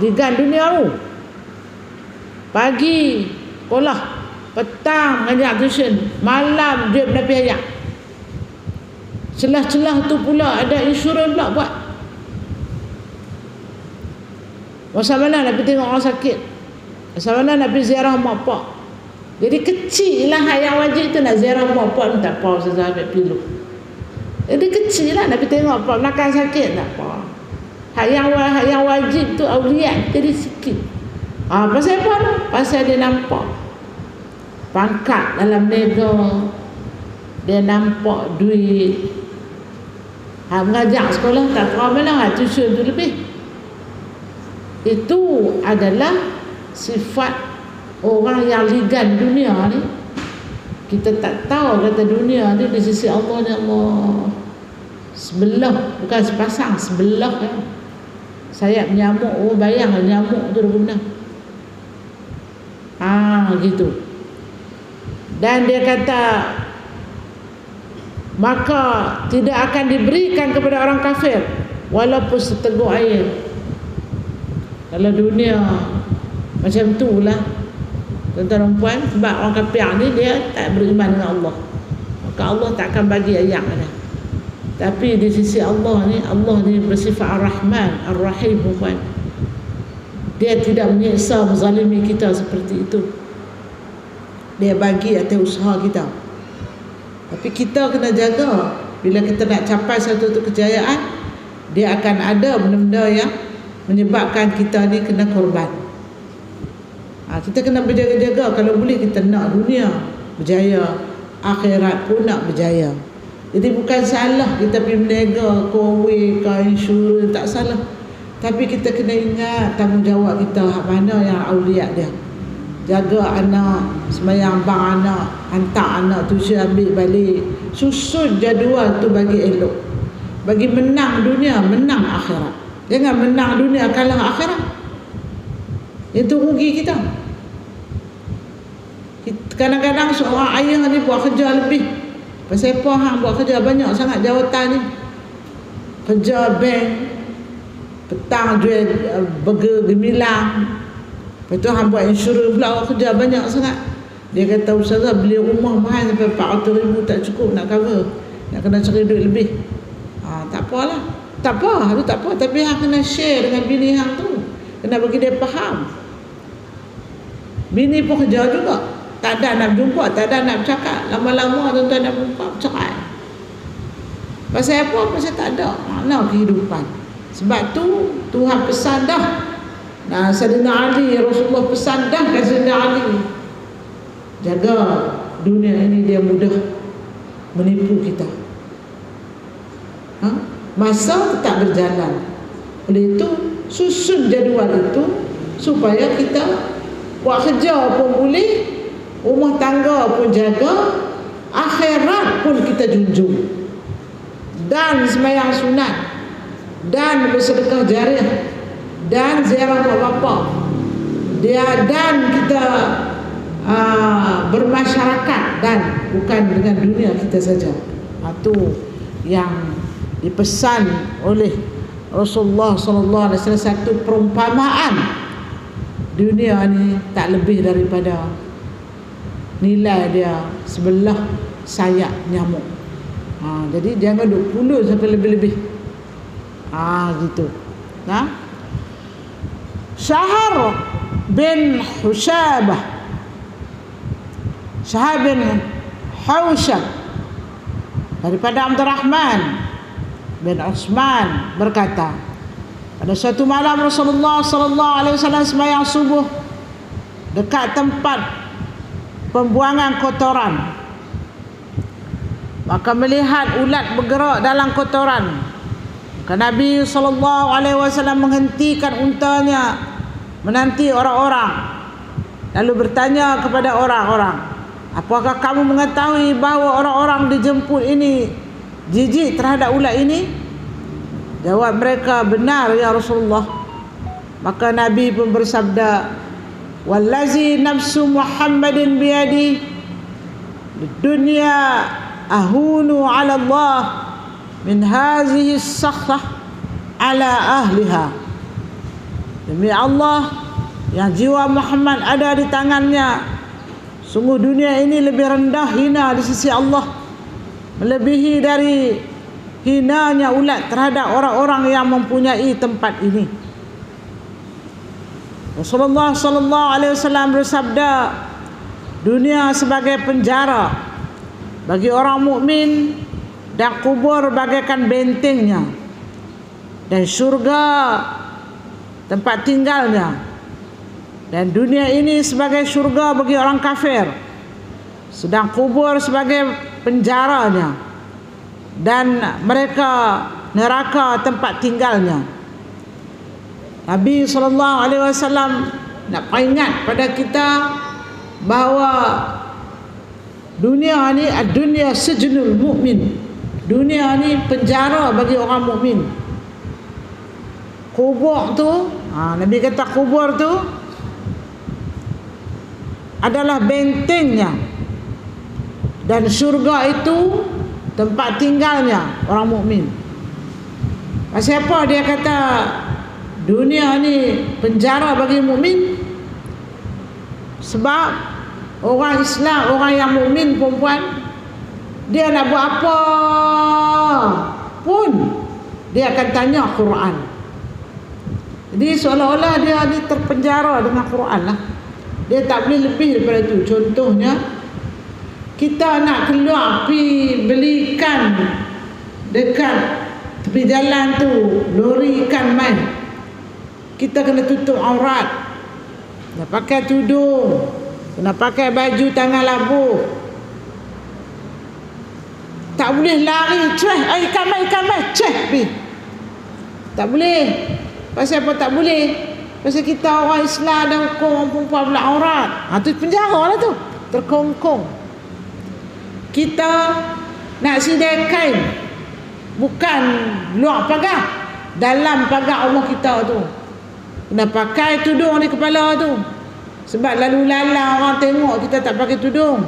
Digan dunia tu. Pagi sekolah, petang mengajar tuition, malam dia penapis ayak. Celah-celah tu pula ada insurans pula buat. Masa mana nak pergi tengok orang sakit, masa mana nak pergi ziarah mak pak, Jadi kecil lah yang wajib tu nak ziarah mak pak tak apa, saya ambil pilu. Jadi kecil lah nak pergi tengok pak belakang sakit tak apa. Yang wajib tu awliya jadi sikit. Pasal apa tu? Pasal dia nampak pangkat dalam nego, dia nampak duit. Mengajak sekolah tak faham lah, tuition tu lebih. Itu adalah sifat orang yang ligan dunia ni. Kita tak tahu kata dunia ni di sisi Allah ni, Allah sebelah, bukan sepasang, sebelah ya. Sayap nyamuk, bayang nyamuk tu dah guna. Gitu. Dan dia kata, maka tidak akan diberikan kepada orang kafir walaupun seteguk air. Kalau dunia macam tu lah tuan-tuan dan puan, sebab orang kafir ni dia tak beriman dengan Allah, maka Allah tak akan bagi ayat dia. Tapi di sisi Allah ni bersifat Ar-Rahman Ar-Rahim, puan. Dia tidak menyiksa menzalimi kita seperti itu. Dia bagi atas usaha kita. Tapi kita kena jaga, bila kita nak capai satu kejayaan, dia akan ada benda-benda yang menyebabkan kita ni kena korban. Kita kena berjaga-jaga. Kalau boleh kita nak dunia berjaya, akhirat pun nak berjaya. Jadi bukan salah kita pergi berniaga, kowe, insurans, tak salah. Tapi kita kena ingat tanggungjawab kita, mana yang awliya dia. Jaga anak, sembahyang bang anak, hantar anak tuition ambil balik, susun jadual tu bagi elok, bagi menang dunia, menang akhirat. Jangan menang dunia kalah akhirat, itu rugi kita. Kadang-kadang seorang ayah ni buat kerja lebih. Pasal apa hang buat kerja banyak sangat jawatan ni, kerja bank, petang jual burger gemilang. Lepas tu hang buat insurans pula, kerja banyak sangat. Dia kata, ustazah beli rumah mahal sampai 400,000 tak cukup nak cover, nak kena cari duit lebih. Tak apalah, tak apa, tak apa. Tapi hang kena share dengan bini hang tu, kena bagi dia faham. Bini pun kerja juga, tak ada nak jumpa, tak ada nak bercakap. Lama-lama tuan-tuan nak jumpa, bercerai. Pasal apa? Pasal tak ada makna kehidupan. Sebab tu Tuhan pesan dah. Sayyidina Ali, Rasulullah pesan dah kat Sayyidina Ali, jaga dunia ini, dia mudah menipu kita. Masa tetap berjalan. Oleh itu susun jadual itu supaya kita buat kerja pun boleh, rumah tangga pun jaga, akhirat pun kita junjung, dan sembahyang sunat, dan bersedekah jariah, dan ziarah mak bapak dia, dan kita bermasyarakat, dan bukan dengan dunia kita saja. Itu yang dipesan oleh Rasulullah sallallahu alaihi wasallam, satu perumpamaan. Dunia ni tak lebih daripada nilai dia sebelah sayap nyamuk. Jadi jangan duk puluh sampai lebih-lebih. Gitu. Syahar bin Husyabah, Syahar bin Hausyab daripada Abdurrahman bin Utsman berkata, pada suatu malam Rasulullah sallallahu alaihi wasallam sembahyang subuh dekat tempat pembuangan kotoran. Maka melihat ulat bergerak dalam kotoran. Maka Nabi sallallahu alaihi wasallam menghentikan untanya, menanti orang-orang, lalu bertanya kepada orang-orang, apakah kamu mengetahui bahawa orang-orang dijemput ini jijik terhadap ulat ini? Jawab mereka, benar ya Rasulullah. Maka Nabi pun bersabda, wallazi nafsu Muhammadin biyadi, dunya ahunu ala Allah min hazihi sakhrah ala ahliha. Demi Allah yang jiwa Muhammad ada di tangannya, sungguh dunia ini lebih rendah hina di sisi Allah, melebihi dari hinanya ulat terhadap orang-orang yang mempunyai tempat ini. Rasulullah sallallahu alaihi wasallam bersabda, dunia sebagai penjara bagi orang mukmin dan kubur bagaikan bentengnya, dan syurga tempat tinggalnya, dan dunia ini sebagai syurga bagi orang kafir, sedang kubur sebagai penjaranya, dan mereka neraka tempat tinggalnya. Nabi SAW nak peringat pada kita bahawa dunia ni ad-dunya sijnul mukmin. Dunia ni penjara bagi orang mukmin. Kubur tu, Nabi kata kubur tu adalah bentengnya, dan syurga itu tempat tinggalnya orang mukmin. Pasal apa dia kata dunia ni penjara bagi mukmin? Sebab orang Islam, orang yang mukmin perempuan, dia nak buat apa pun dia akan tanya Quran. Jadi seolah-olah dia ni terpenjara dengan Quran lah. Dia tak boleh lebih daripada itu. Contohnya, kita nak keluar pergi belikan dekat tepi jalan tu lori ikan main, kita kena tutup aurat, kena pakai tudung, kena pakai baju tangan labuh. Tak boleh lari ceh, ikan main ceh pergi. Tak boleh. Pasal apa tak boleh? Pasal kita orang Islam dan hukum orang perempuan belah aurat. Tu penjara lah tu, terkongkong. Kita nak sidai kain, bukan luar pagar, dalam pagar Allah kita tu. Kena pakai tudung di kepala tu. Sebab lalu lalang orang tengok kita tak pakai tudung,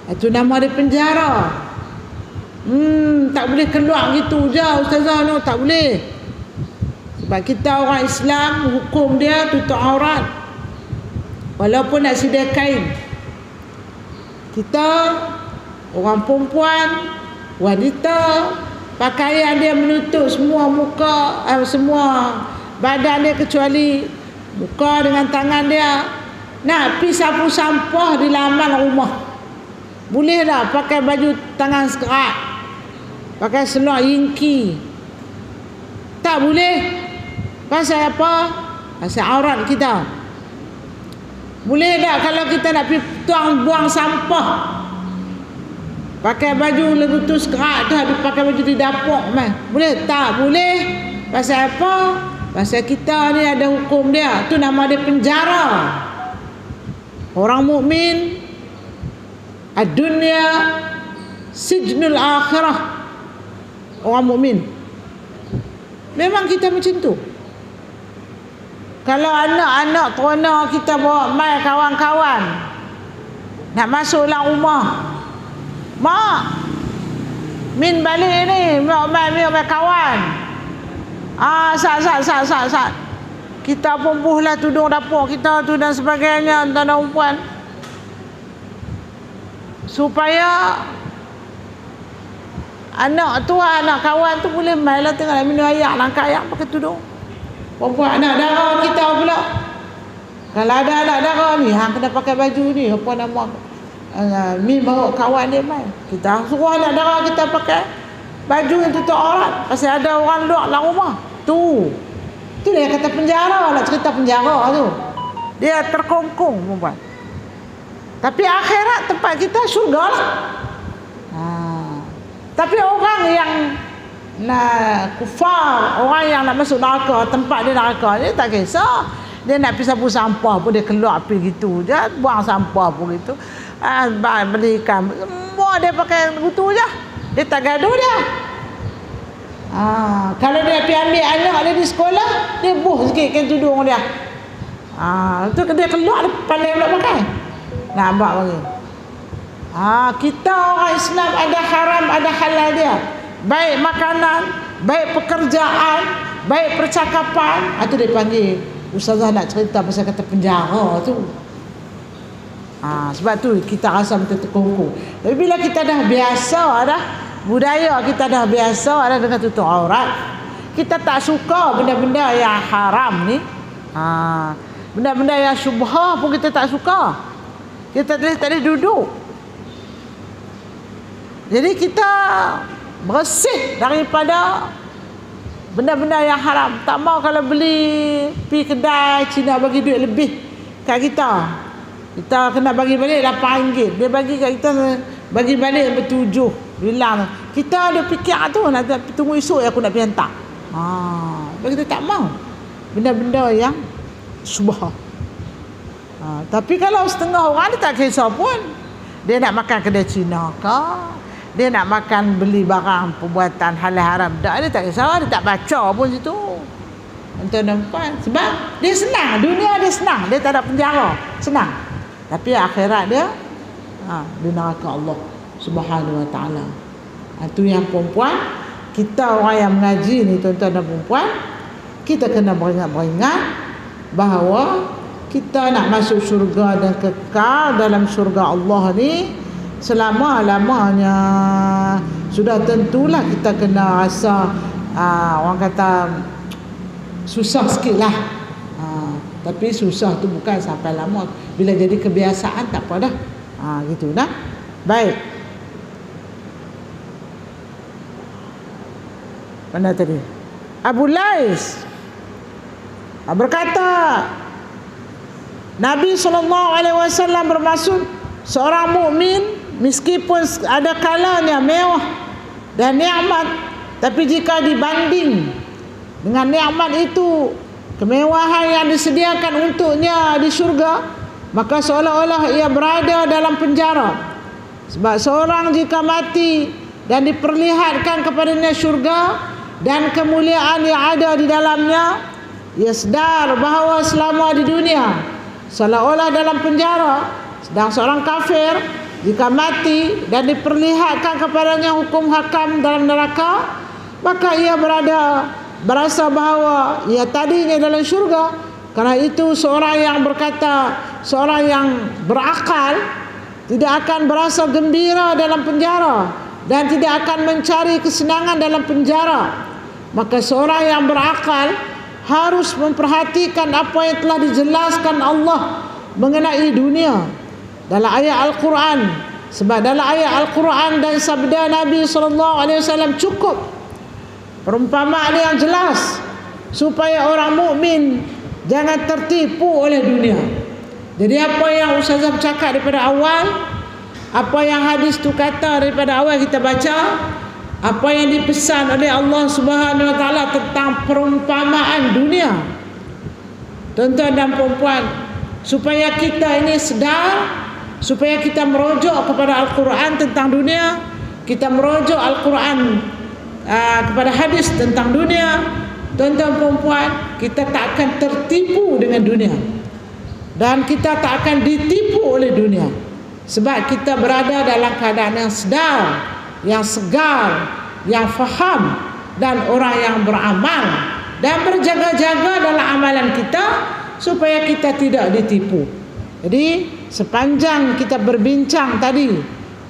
itu nama dia penjara. Tak boleh keluar gitu je ustazah, no, tak boleh. Sebab kita orang Islam, hukum dia tutup aurat walaupun nak sidai kain. Kita orang perempuan, wanita, pakaian dia menutup semua muka, semua badan dia kecuali muka dengan tangan dia. Nak pergi sapu sampah di laman rumah, boleh tak pakai baju tangan sekerat, pakai seluar yingki? Tak boleh. Pasal apa? Pasal aurat kita. Boleh tak kalau kita nak pergi buang sampah, pakai baju legutus kerat tu, ada pakai baju di dapur meh? Boleh tak? Boleh. Pasal apa? Pasal kita ni ada hukum dia. Tu nama dia penjara. Orang mukmin, ad-dunya sijnul akhirah. Orang mukmin memang kita macam tu. Kalau anak-anak terona kita bawa mai kawan-kawan nak masuk dalam rumah, mak min balik ni, bawa mai kawan. Sat. Kita pun buhlah tudung dapur kita tu dan sebagainya, tanda perempuan, supaya anak tu, anak kawan tu boleh main lah, tengok minum air, langkah air pakai tudung. Perempuan anak dara kita pula, kalau ada anak dara ni, kena pakai baju ni, apa nama, mi bawa kawan dia main, kita suruh anak dara kita pakai baju yang tutup aurat. Pasal ada orang luar dalam rumah tu dia kata penjara lah, cerita penjara tu. Dia terkongkong perempuan. Tapi akhirat tempat kita syurga lah. Tapi orang yang nak kufar, orang yang nak masuk neraka, tempat dia neraka, dia tak kisah. Dia nak pergi sapu sampah pun dia keluar pergi gitu je, buang sampah pun gitu, beli ikan, semua dia pakai gitu je. Dia tak gaduh dia. Kalau dia pergi ambil anak dia di sekolah, dia buh sikit kain tudung dia. Tu dia keluar, dia pandai pula pakai. Nampak bagi. Kita orang Islam ada haram, ada halal dia. Baik makanan, baik pekerjaan, baik percakapan. Itu dia panggil ustazah nak cerita pasal kata penjara tu. Sebab tu kita rasa betul terkongkong. Tapi bila kita dah biasa dah, budaya kita dah biasa dah dengan tutup aurat, kita tak suka benda-benda yang haram ni. Benda-benda yang syubhah pun kita tak suka. Kita tak boleh duduk. Jadi kita bersih daripada benda-benda yang haram. Tak mau kalau beli pergi kedai Cina bagi duit lebih kat kita, kita kena bagi balik RM8. Dia bagi kat kita, bagi balik RM7. Bilang kita ada fikir tu, nak tunggu esok aku nak pergi hantar. Kita tak mau benda-benda yang subah. Tapi kalau setengah orang dia tak kisah pun, dia nak makan kedai Cina ke, dia nak makan beli barang perbuatan halal haram, dia tak kisah, dia tak baca pun situ. Entah nampak. Sebab dia senang, dunia dia senang, dia tak ada penjara, senang. Tapi akhirat dia di neraka Allah Subhanahu Wa Taala. Itu yang perempuan, kita orang yang mengaji ni tuan-tuan dan perempuan, kita kena beringat bahawa kita nak masuk syurga dan kekal dalam syurga Allah ni selama-lamanya. Sudah tentulah kita kena rasa orang kata susah sikit lah. Tapi susah tu bukan sampai lama. Bila jadi kebiasaan tak apa dah. Gitu dah. Baik. Mana tadi? Abu Lais berkata, Nabi SAW bermaksud seorang mukmin meskipun ada kalanya mewah dan nikmat, tapi jika dibanding dengan nikmat itu, kemewahan yang disediakan untuknya di syurga, maka seolah-olah ia berada dalam penjara. Sebab seorang jika mati dan diperlihatkan kepadanya syurga dan kemuliaan yang ada di dalamnya, ia sedar bahawa selama di dunia seolah-olah dalam penjara. Sedang seorang kafir jika mati dan diperlihatkan kepadanya hukum hakam dalam neraka, maka ia berasa bahawa ia tadinya dalam syurga. Karena itu seorang yang berkata, seorang yang berakal tidak akan berasa gembira dalam penjara dan tidak akan mencari kesenangan dalam penjara. Maka seorang yang berakal harus memperhatikan apa yang telah dijelaskan Allah mengenai dunia dalam ayat Al-Quran. Sebab dalam ayat Al-Quran dan sabda Nabi SAW cukup perumpamaan yang jelas supaya orang mukmin jangan tertipu oleh dunia. Jadi apa yang Ustazah bercakap daripada awal, apa yang hadis tu kata daripada awal kita baca, apa yang dipesan oleh Allah Subhanahu Wa Taala tentang perumpamaan dunia, tuan-tuan dan puan-puan, supaya kita ini sedar, supaya kita merujuk kepada Al-Quran tentang dunia, kita merujuk Al-Quran kepada hadis tentang dunia. Tuan-tuan puan-puan, kita tak akan tertipu dengan dunia dan kita tak akan ditipu oleh dunia, sebab kita berada dalam keadaan yang sedar, yang segar, yang faham, dan orang yang beramal dan berjaga-jaga dalam amalan kita supaya kita tidak ditipu. Jadi sepanjang kita berbincang tadi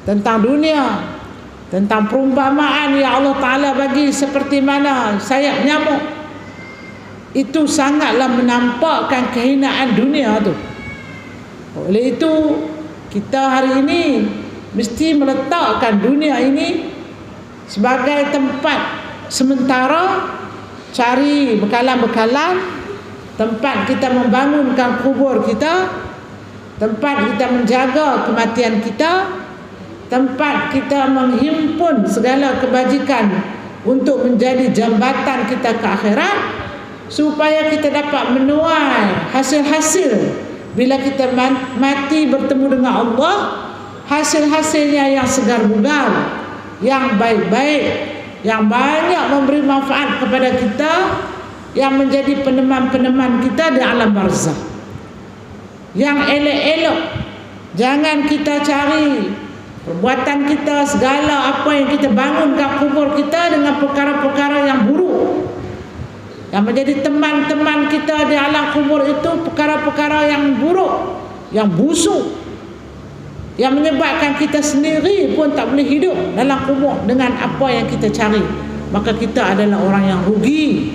tentang dunia, tentang perumpamaan yang Allah Ta'ala bagi seperti mana sayap nyamuk, itu sangatlah menampakkan kehinaan dunia tu. Oleh itu kita hari ini mesti meletakkan dunia ini sebagai tempat sementara, cari bekalan-bekalan, tempat kita membangunkan kubur kita, tempat kita menjaga kematian kita, tempat kita menghimpun segala kebajikan untuk menjadi jambatan kita ke akhirat, supaya kita dapat menuai hasil-hasil bila kita mati bertemu dengan Allah, hasil-hasilnya yang segar bugar, yang baik-baik, yang banyak memberi manfaat kepada kita, yang menjadi peneman-peneman kita di alam barzakh. Yang elok-elok, jangan kita cari perbuatan kita, segala apa yang kita bangunkan kubur kita dengan perkara-perkara yang buruk. Yang menjadi teman-teman kita di alam kubur itu perkara-perkara yang buruk, yang busuk, yang menyebabkan kita sendiri pun tak boleh hidup dalam kubur dengan apa yang kita cari. Maka kita adalah orang yang rugi,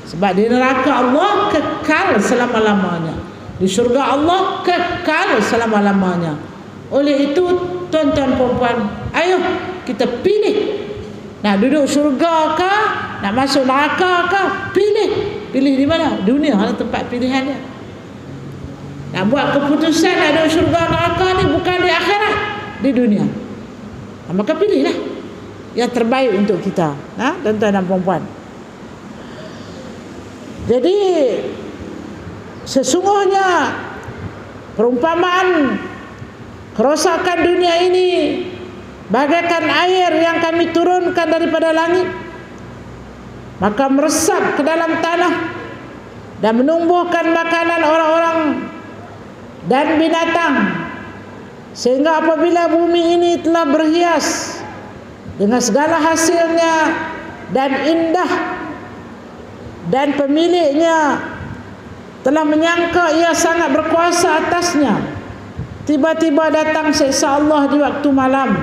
sebab di neraka Allah kekal selama-lamanya. Di syurga Allah kekal selama-lamanya. Oleh itu tuan-tuan perempuan, ayo kita pilih. Nak duduk syurga ke, nak masuk neraka ke, pilih. Pilih di mana? Dunia lah tempat pilihannya. Nak buat keputusan nak duduk syurga neraka ni bukan di akhirat, di dunia. Maka pilihlah yang terbaik untuk kita, tuan-tuan dan perempuan. Jadi sesungguhnya perumpamaan kerosakan dunia ini bagaikan air yang kami turunkan daripada langit, maka meresap ke dalam tanah dan menumbuhkan makanan orang-orang dan binatang, sehingga apabila bumi ini telah berhias dengan segala hasilnya dan indah, dan pemiliknya telah menyangka ia sangat berkuasa atasnya, tiba-tiba datang siksa Allah di waktu malam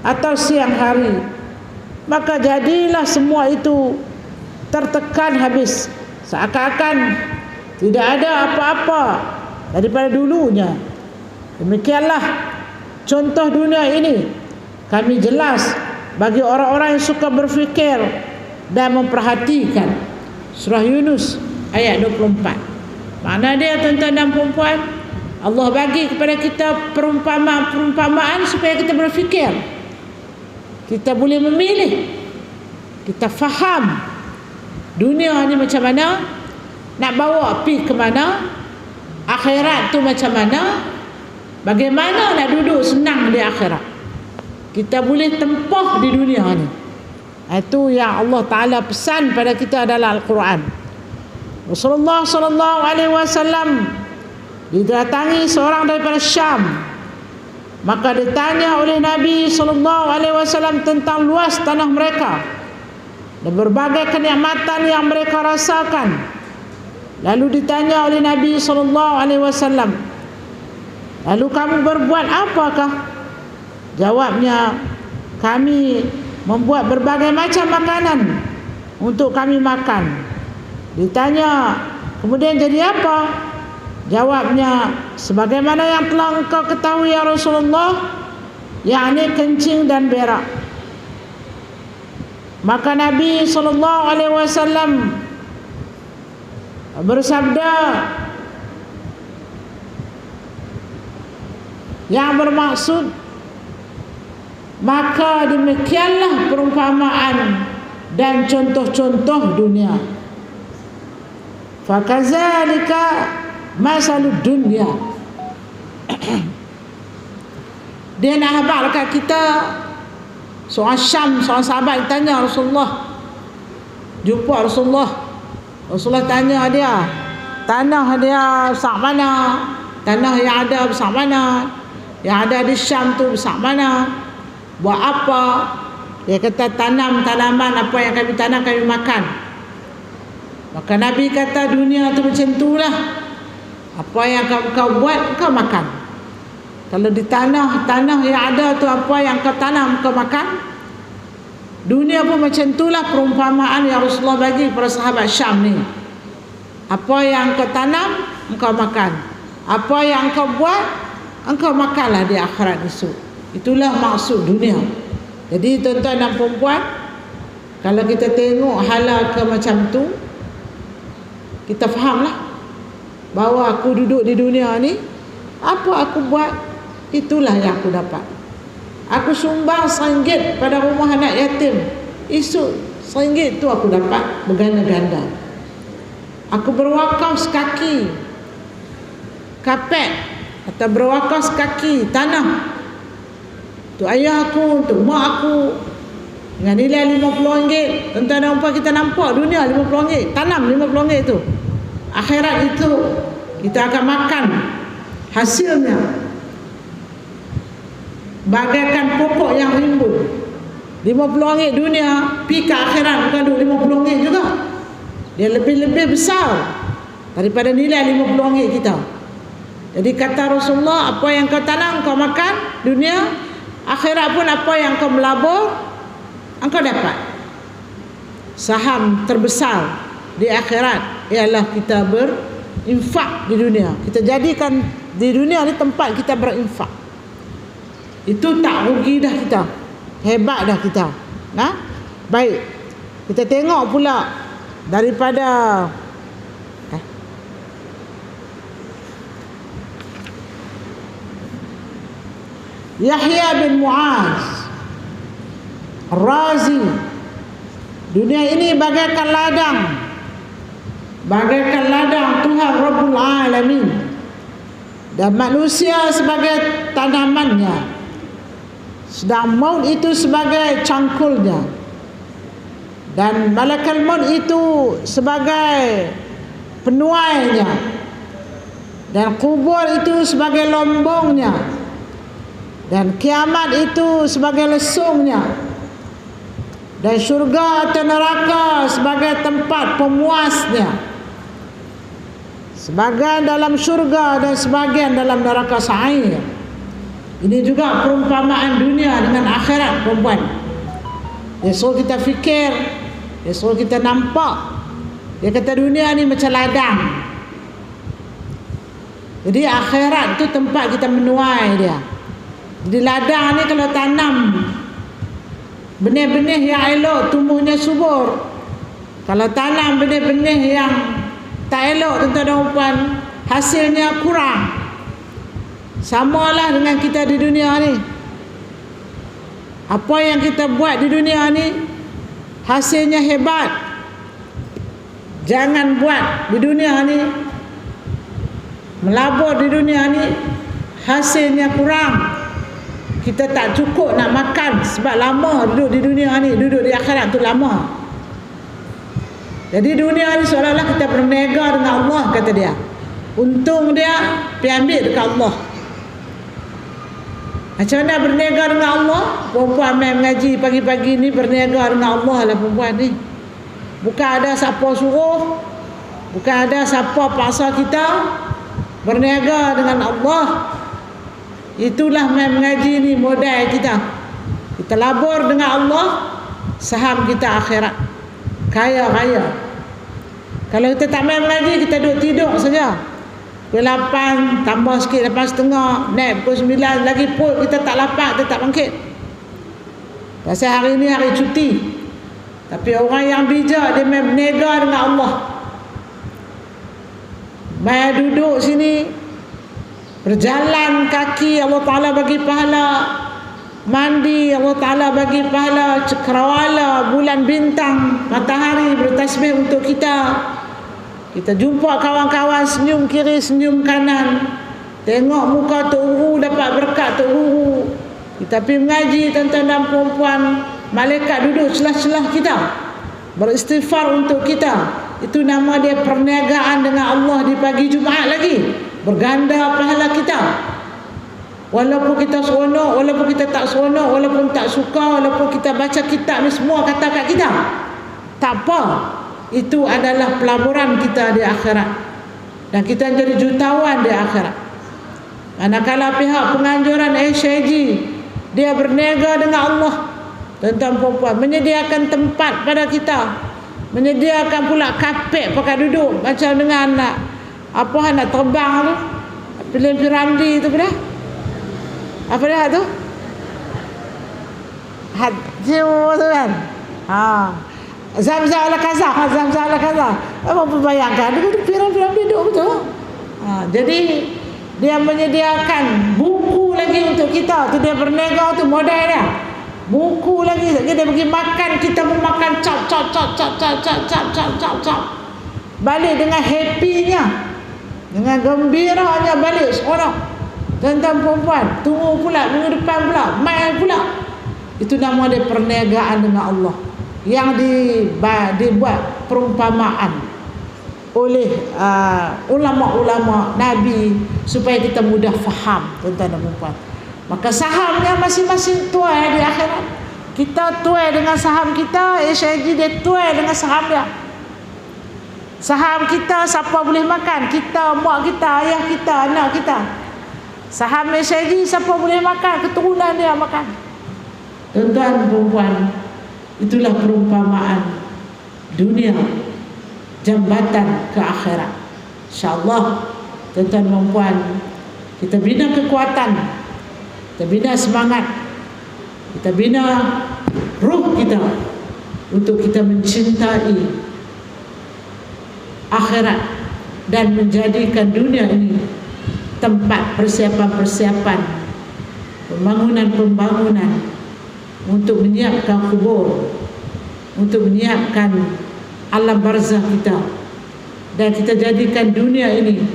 atau siang hari, maka jadilah semua itu tertekan habis, seakan-akan tidak ada apa-apa daripada dulunya. Demikianlah contoh dunia ini kami jelas bagi orang-orang yang suka berfikir dan memperhatikan. Surah Yunus ayat 24. Makna dia, tuan-tuan dan perempuan, Allah bagi kepada kita perumpamaan supaya kita berfikir. Kita boleh memilih. Kita faham dunia ni macam mana, nak bawa pergi ke mana, akhirat tu macam mana, bagaimana nak duduk senang di akhirat. Kita boleh tempuh di dunia ni. Itu yang Allah Ta'ala pesan pada kita dalam Al-Quran. Rasulullah sallallahu alaihi wasallam didatangi seorang daripada Syam. Maka ditanya oleh Nabi sallallahu alaihi wasallam tentang luas tanah mereka dan berbagai kenikmatan yang mereka rasakan. Lalu ditanya oleh Nabi sallallahu alaihi wasallam, lalu kamu berbuat apakah? Jawabnya, kami membuat berbagai macam makanan untuk kami makan. Ditanya, kemudian jadi apa? Jawabnya, sebagaimana yang telah engkau ketahui ya Rasulullah, yakni kencing dan berak. Maka Nabi SAW bersabda yang bermaksud, maka demikianlah perumpamaan dan contoh-contoh dunia. Fakazalika masalud dunya. Dia nak habaq dekat kita. Seorang Syam, seorang sahabat tanya Rasulullah, jumpa Rasulullah. Rasulullah tanya dia, tanah dia besar mana? Tanah yang ada besar mana? Yang ada di Syam tu besar mana? Buat apa? Dia kata tanam tanaman, apa yang kami tanam kami makan. Maka Nabi kata dunia tu macam itulah. Apa yang kau buat kau makan. Kalau di tanah yang ada tu apa yang kau tanam kau makan. Dunia pun macam itulah perumpamaan yang Rasulullah bagi kepada sahabat Syam ni. Apa yang kau tanam engkau makan. Apa yang kau buat engkau makanlah di akhirat esok. Itulah maksud dunia. Jadi tuan-tuan dan perempuan, kalau kita tengok hala ke macam tu, kita fahamlah bahawa aku duduk di dunia ni, apa aku buat, itulah yang aku dapat. Aku sumbang RM1 pada rumah anak yatim, esok RM1 tu aku dapat berganda-ganda. Aku berwakaf sekaki kapet atau berwakaf sekaki tanah untuk ayah aku, untuk mak aku, dengan nilai RM50. Tuan-tuan dan puan, kita nampak dunia RM50, tanam RM50 tu. Akhirat itu kita akan makan hasilnya bagaikan pokok yang rimbun. RM50 dunia, pergi ke akhirat bukan duit RM50 juga. Dia lebih-lebih besar daripada nilai RM50 kita. Jadi kata Rasulullah, apa yang kau tanam kau makan dunia, akhirat pun apa yang kau melabur engkau dapat. Saham terbesar di akhirat ialah kita infak di dunia. Kita jadikan di dunia ni tempat kita berinfak. Itu tak rugi dah kita. Hebat dah kita. Nah, baik. Kita tengok pula daripada Yahya bin Muaz Razi. Dunia ini bagaikan ladang Tuhan Rabbul Alamin, dan manusia sebagai tanamannya, sedang maut itu sebagai cangkulnya, dan malaikat maut itu sebagai penuainya, dan kubur itu sebagai lombongnya, dan kiamat itu sebagai lesungnya, dan syurga atau neraka sebagai tempat pemuasnya. Sebagian dalam syurga dan sebagian dalam neraka sa'ir. Ini juga perumpamaan dunia dengan akhirat, perempuan. Dia suruh kita fikir, dia suruh kita nampak. Dia kata dunia ni macam ladang. Jadi akhirat tu tempat kita menuai dia. Jadi ladang ni kalau tanam benih-benih yang elok, tumbuhnya subur. Kalau tanam benih-benih yang tak elok, tuan-tuan dan puan, hasilnya kurang. Samalah dengan kita di dunia ni. Apa yang kita buat di dunia ni hasilnya hebat. Jangan buat di dunia ni, melabur di dunia ni hasilnya kurang. Kita tak cukup nak makan sebab lama duduk di dunia ni, duduk di akhirat tu lama. Jadi dunia ni seolah-olah kita berniaga dengan Allah, kata dia. Untung dia pergi ambil dekat Allah. Macam mana berniaga dengan Allah? Perempuan main mengaji pagi-pagi ni berniaga dengan Allah lah perempuan ni. Bukan ada siapa suruh, bukan ada siapa paksa kita, berniaga dengan Allah. Itulah main mengaji ni modal kita. Kita labur dengan Allah, saham kita akhirat. Kaya-kaya. Kalau kita tak main mengaji, kita duduk tidur saja. Pukul 8, tambah sikit 8.30, naik pukul 9, lagi pun kita tak lapar, kita tak bangkit. Pasal hari ni hari cuti. Tapi orang yang bijak, dia main berniaga dengan Allah. Main duduk sini, berjalan kaki, Allah Ta'ala bagi pahala. Mandi, Allah Ta'ala bagi pahala. Cakrawala, bulan, bintang, matahari bertasbih untuk kita. Kita jumpa kawan-kawan, senyum kiri, senyum kanan. Tengok muka Tok Guru, dapat berkat Tok Guru. Kita pergi mengaji, tuan-tuan dan perempuan. Malaikat duduk celah-celah kita, beristighfar untuk kita. Itu nama dia perniagaan dengan Allah di pagi Jumaat lagi. Berganda pahala kita. Walaupun kita seronok, walaupun kita tak seronok, walaupun tak suka, walaupun kita baca kitab ni semua kata kat kita, tak apa. Itu adalah pelaburan kita di akhirat. Dan kita jadi jutawan di akhirat. Manakala pihak penganjuran HIG, dia berniaga dengan Allah, tuan-tuan perempuan, menyediakan tempat pada kita, menyediakan pula kapek pakai duduk, macam dengan apa nak terbang tu, pilih Piramli tu pada apa dia tu, haji tu kan, Zamzam ala kaza, Zamzam ala kaza. Apa membayangkan dia Piramli duduk betul. Jadi dia menyediakan buku lagi untuk kita. Tu dia berniaga tu modal dia. Buku lagi, dia bagi makan, kita pun makan cap. Balik dengan happy-nya, dengan gembiranya balik seorang. Tuan-tuan perempuan, tunggu pula minggu depan pula, main pula. Itu nama dia perniagaan dengan Allah, yang dibuat perumpamaan oleh ulama-ulama Nabi supaya kita mudah faham, tuan-tuan dan perempuan. Maka sahamnya masing-masing tuai di akhirat. Kita tuai dengan saham kita, HIG dia tuai dengan saham dia. Saham kita siapa boleh makan? Kita, mak kita, ayah kita, anak kita. Saham HIG siapa boleh makan? Keturunan dia makan. Tuan-tuan perempuan, itulah perumpamaan dunia, jambatan ke akhirat. InsyaAllah, tuan-tuan dan puan, kita bina kekuatan, kita bina semangat, kita bina ruh kita untuk kita mencintai akhirat dan menjadikan dunia ini tempat persiapan-persiapan, pembangunan-pembangunan untuk menyiapkan kubur, untuk menyiapkan alam barzah kita, dan kita jadikan dunia ini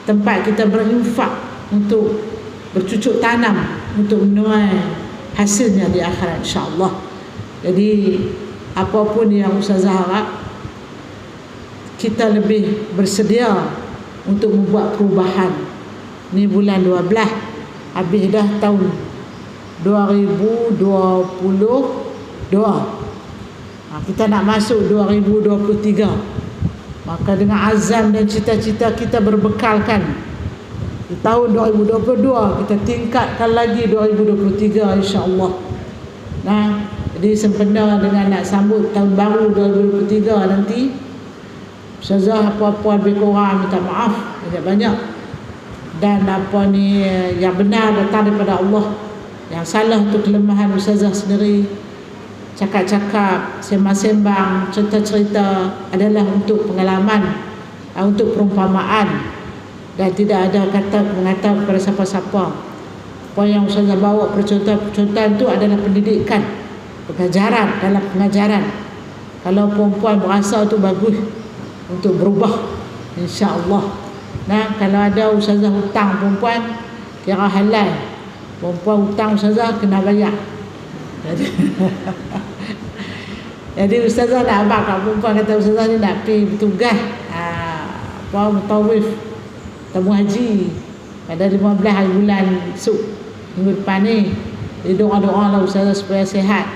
tempat kita berinfak untuk bercucuk tanam untuk menuai hasilnya di akhirat insya-Allah. Jadi apapun yang Ustazah harap, kita lebih bersedia untuk membuat perubahan. Ni bulan 12, habis dah tahun 2022. Kita nak masuk 2023. Maka dengan azam dan cita-cita kita berbekalkan, di tahun 2022 kita tingkatkan lagi 2023 insya-Allah. Nah, jadi sempena dengan nak sambut tahun baru 2023 nanti, Ustazah apa-apa lebih kurang minta maaf banyak-banyak. Dan apa ni yang benar datang daripada Allah, yang salah tu kelemahan Ustazah sendiri. Cakap-cakap, sembang-sembang, cerita-cerita adalah untuk pengalaman, untuk perumpamaan, dan tidak ada kata mengata kepada siapa-siapa. Apa yang Ustazah bawa percontohan itu adalah pendidikan, pengajaran, dalam pengajaran. Kalau perempuan berasa itu bagus untuk berubah, insya-Allah. Nah, kalau ada Ustazah hutang perempuan, kira halal. Perempuan hutang Ustazah kena bayar. Jadi Ustazah nak abang kat perempuan, kata Ustazah ni nak pergi bertugas mutawif tabung haji pada 15 hari bulan esok minggu depan ni. Jadi doa-doa lah Ustazah supaya sihat,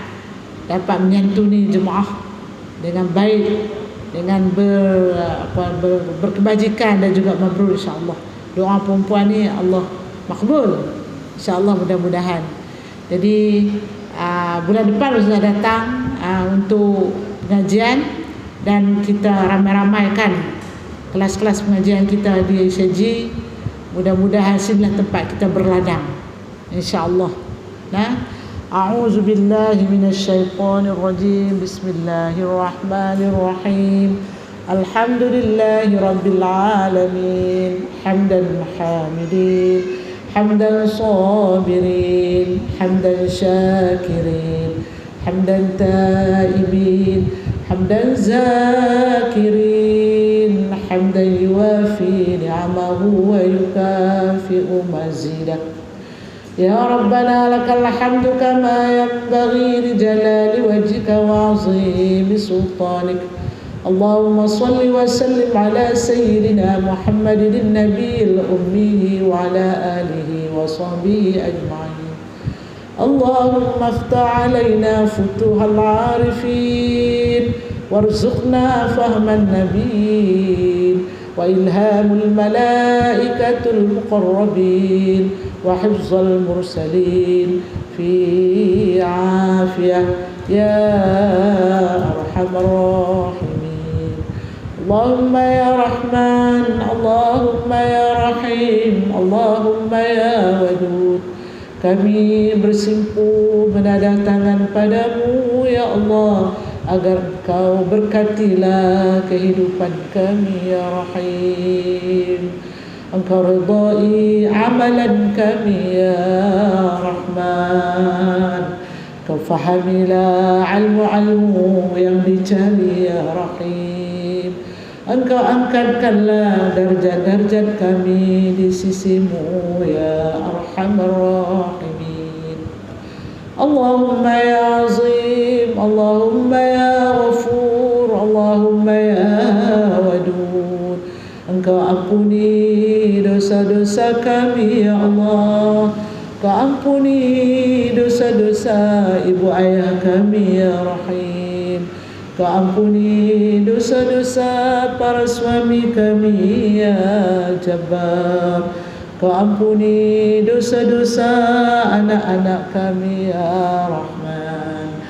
dapat menyantuni jemaah dengan baik, dengan berkebajikan dan juga mabrur insya-Allah. Doa perempuan ni Allah makbul insya-Allah, mudah-mudahan. Jadi bulan depan sudah datang untuk pengajian, dan kita ramai-ramaikan kelas-kelas pengajian kita di ICG. Mudah-mudahan sinilah tempat kita berladang insya-Allah. Nah, a'udzu billahi minasyaitonir rajim. Bismillahirrahmanirrahim. Alhamdulillahi rabbil alamin. Hamdan hamidin, حمدا صابرين، حمدا شاكرين، حمدا تائبين، حمدا ذاكرين، حمدا يوافي نعمه ويكافئ مزيده. يا ربنا لك الحمد كما ينبغي لجلال وجهك وعظيم سلطانك. اللهم صل وسلم على سيدنا محمد النبي الأمي وعلى آله وصحبه أجمعين. اللهم افتح علينا فتوح العارفين، وارزقنا فهم النبيين، وإلهام الملائكة المقربين، وحفظ المرسلين في عافية يا أرحم الراحمين. اللهم يا رحمن، اللهم يا رحيم، اللهم ya wadud. Kami bersimpuh menadah tangan padamu ya Allah, agar Engkau berkatilah kehidupan kami ya Rahim. Engkau ridai amalan kami ya Rahman. Kau fahamilah ilmu-ilmu yang dicari ya Rahim. Engkau angkatkanlah darjat-darjat kami di sisimu ya Arhamar Rahimin. Allahumma ya Azim, Allahumma ya Ghafur, Allahumma ya Wadud. Engkau ampuni dosa-dosa kami ya Allah. Kau ampuni dosa-dosa ibu ayah kami ya Rahim. Kau ampuni dosa-dosa para suami kami ya Jabbar. Kau ampuni dosa-dosa anak-anak kami ya Rahman.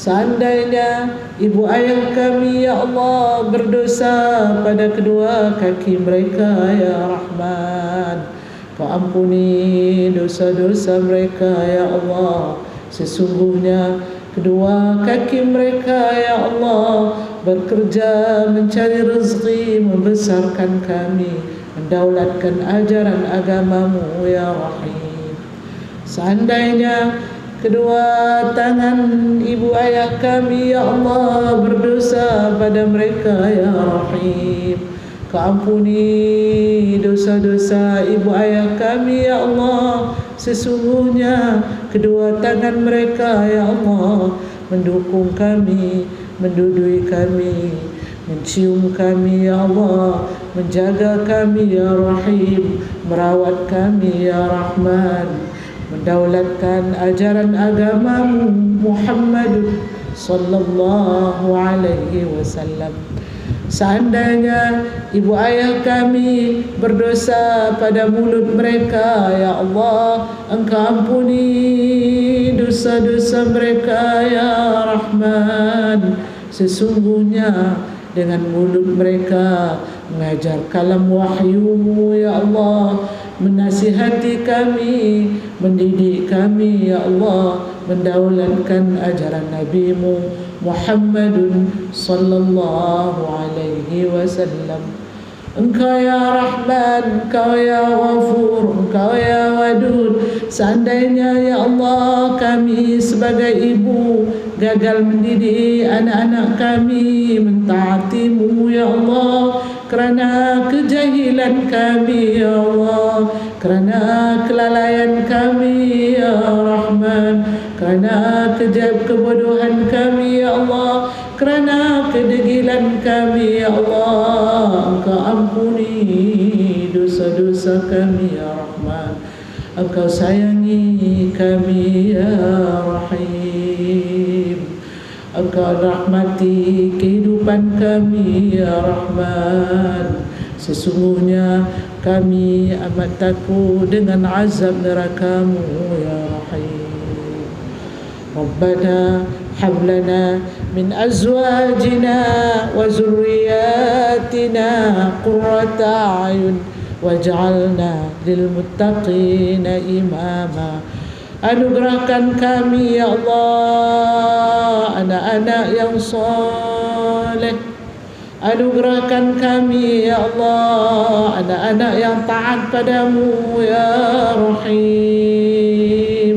Seandainya ibu ayah kami ya Allah berdosa pada kedua kaki mereka ya Rahman, Kau ampuni dosa-dosa mereka ya Allah. Sesungguhnya kedua kaki mereka ya Allah bekerja mencari rezeki, membesarkan kami, mendaulatkan ajaran agamamu ya Rahim. Seandainya kedua tangan ibu ayah kami ya Allah berdosa pada mereka ya Rahim, Kau ampuni dosa-dosa ibu ayah kami ya Allah. Sesungguhnya kedua tangan mereka ya Allah mendukung kami, mendudui kami, mencium kami ya Allah, menjaga kami ya Rahim, merawat kami ya Rahman, mendaulatkan ajaran agamamu Muhammad sallallahu alaihi wasallam. Seandainya ibu ayah kami berdosa pada mulut mereka ya Allah, Engkau ampuni dosa-dosa mereka ya Rahman. Sesungguhnya dengan mulut mereka mengajar kalam wahyu ya Allah, menasihati kami, mendidik kami ya Allah, mendaulatkan ajaran Nabi-Mu Muhammadun sallallahu alaihi wasallam. Engkau ya Rahman, Engkau ya Ghafur, Engkau ya Wadud. Seandainya ya Allah kami sebagai ibu gagal mendidik anak-anak kami mentaatimu ya Allah, kerana kejahilan kami ya Allah, kerana kelalaian kami ya Rahman, kerana kebodohan kami ya Allah, kerana kedegilan kami ya Allah, Engkau ampuni dosa-dosa kami ya Rahman. Engkau sayangi kami ya Rahim. Engkau rahmati kehidupan kami ya Rahman. Sesungguhnya kami amat takut dengan azab neraka-Mu ya Rahim. Rabbana hab lana min azwajina wa zurriyatina qurrata a'yun waj'alna lil muttaqina imama. Anugerahkan kami ya Allah anak-anak yang soleh. Anugerahkan kami ya Allah anak-anak yang taat padamu ya Rahim.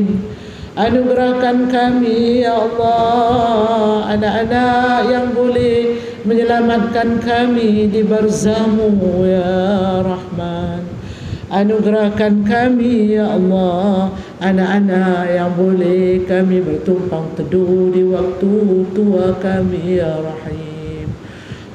Anugerahkan kami ya Allah anak-anak yang boleh menyelamatkan kami di barzahmu ya Rahman. Anugerahkan kami ya Allah anak-anak yang boleh kami bertumpang teduh di waktu tua kami ya Rahim.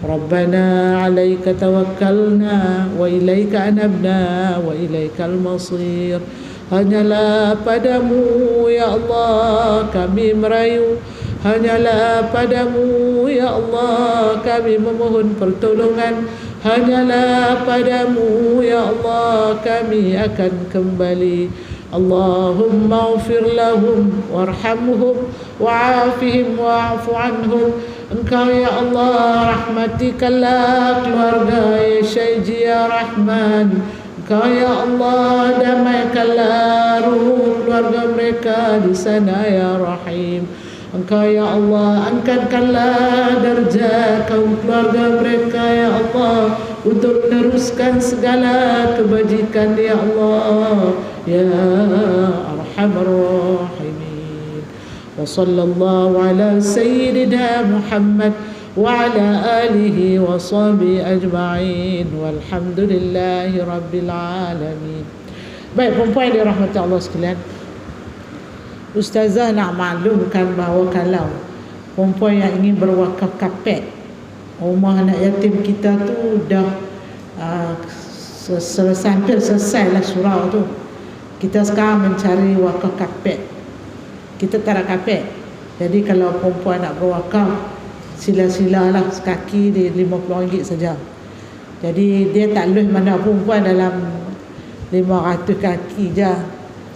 Rabbana alaika tawakkalna wa ilaika anabna wa ilaikal masir. Hanyalah padamu ya Allah kami merayu, hanyalah padamu ya Allah kami memohon pertolongan, hanyalah padamu ya Allah kami akan kembali. Allahumma ighfir lahum warhamhum wa'afihim wa'fu anhum. Engkau ya Allah rahmatikanlah keluarga ya Syaiji ya Rahman. Engkau ya Allah damaikanlah ruh keluarga mereka di sana ya Rahim. Engkau ya Allah angkatkanlah darjat kaum keluarga mereka ya Allah untuk meneruskan segala kebajikan ya Allah ya Arhamar Rahimin. Wa sallallahu ala sayyidina Muhammad wa ala alihi wa sahbihi ajma'in walhamdulillahi rabbil alamin. Baik perempuan dirahmati Allah sekalian, Ustazah nak maklumkan bahawa kalau perempuan yang ingin berwakaf kapet, rumah anak yatim kita tu dah hampir selesai lah surau tu. Kita sekarang mencari wakaf kapet. Kita tak ada kapet. Jadi kalau perempuan nak berwakaf, sila-sila lah sekaki di RM50 saja. Jadi dia tak leh mana perempuan dalam 500 kaki je,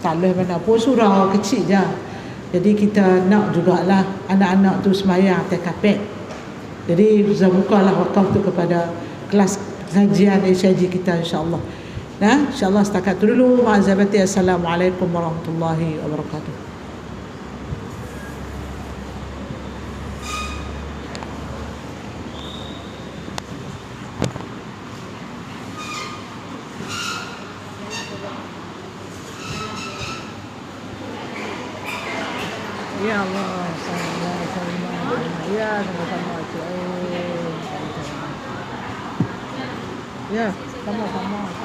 tak leh mana pun surau kecil je. Jadi kita nak jugalah anak-anak tu semayang atas kapet. Jadi saya bukalah wakaf tu kepada kelas kajian SIG kita insya-Allah. Nah, insya-Allah setakat tu dulu. Ma'azabati. Assalamualaikum warahmatullahi wabarakatuh. Ya Allah, sama-sama. Ya, sama-sama. Ya, sama-sama.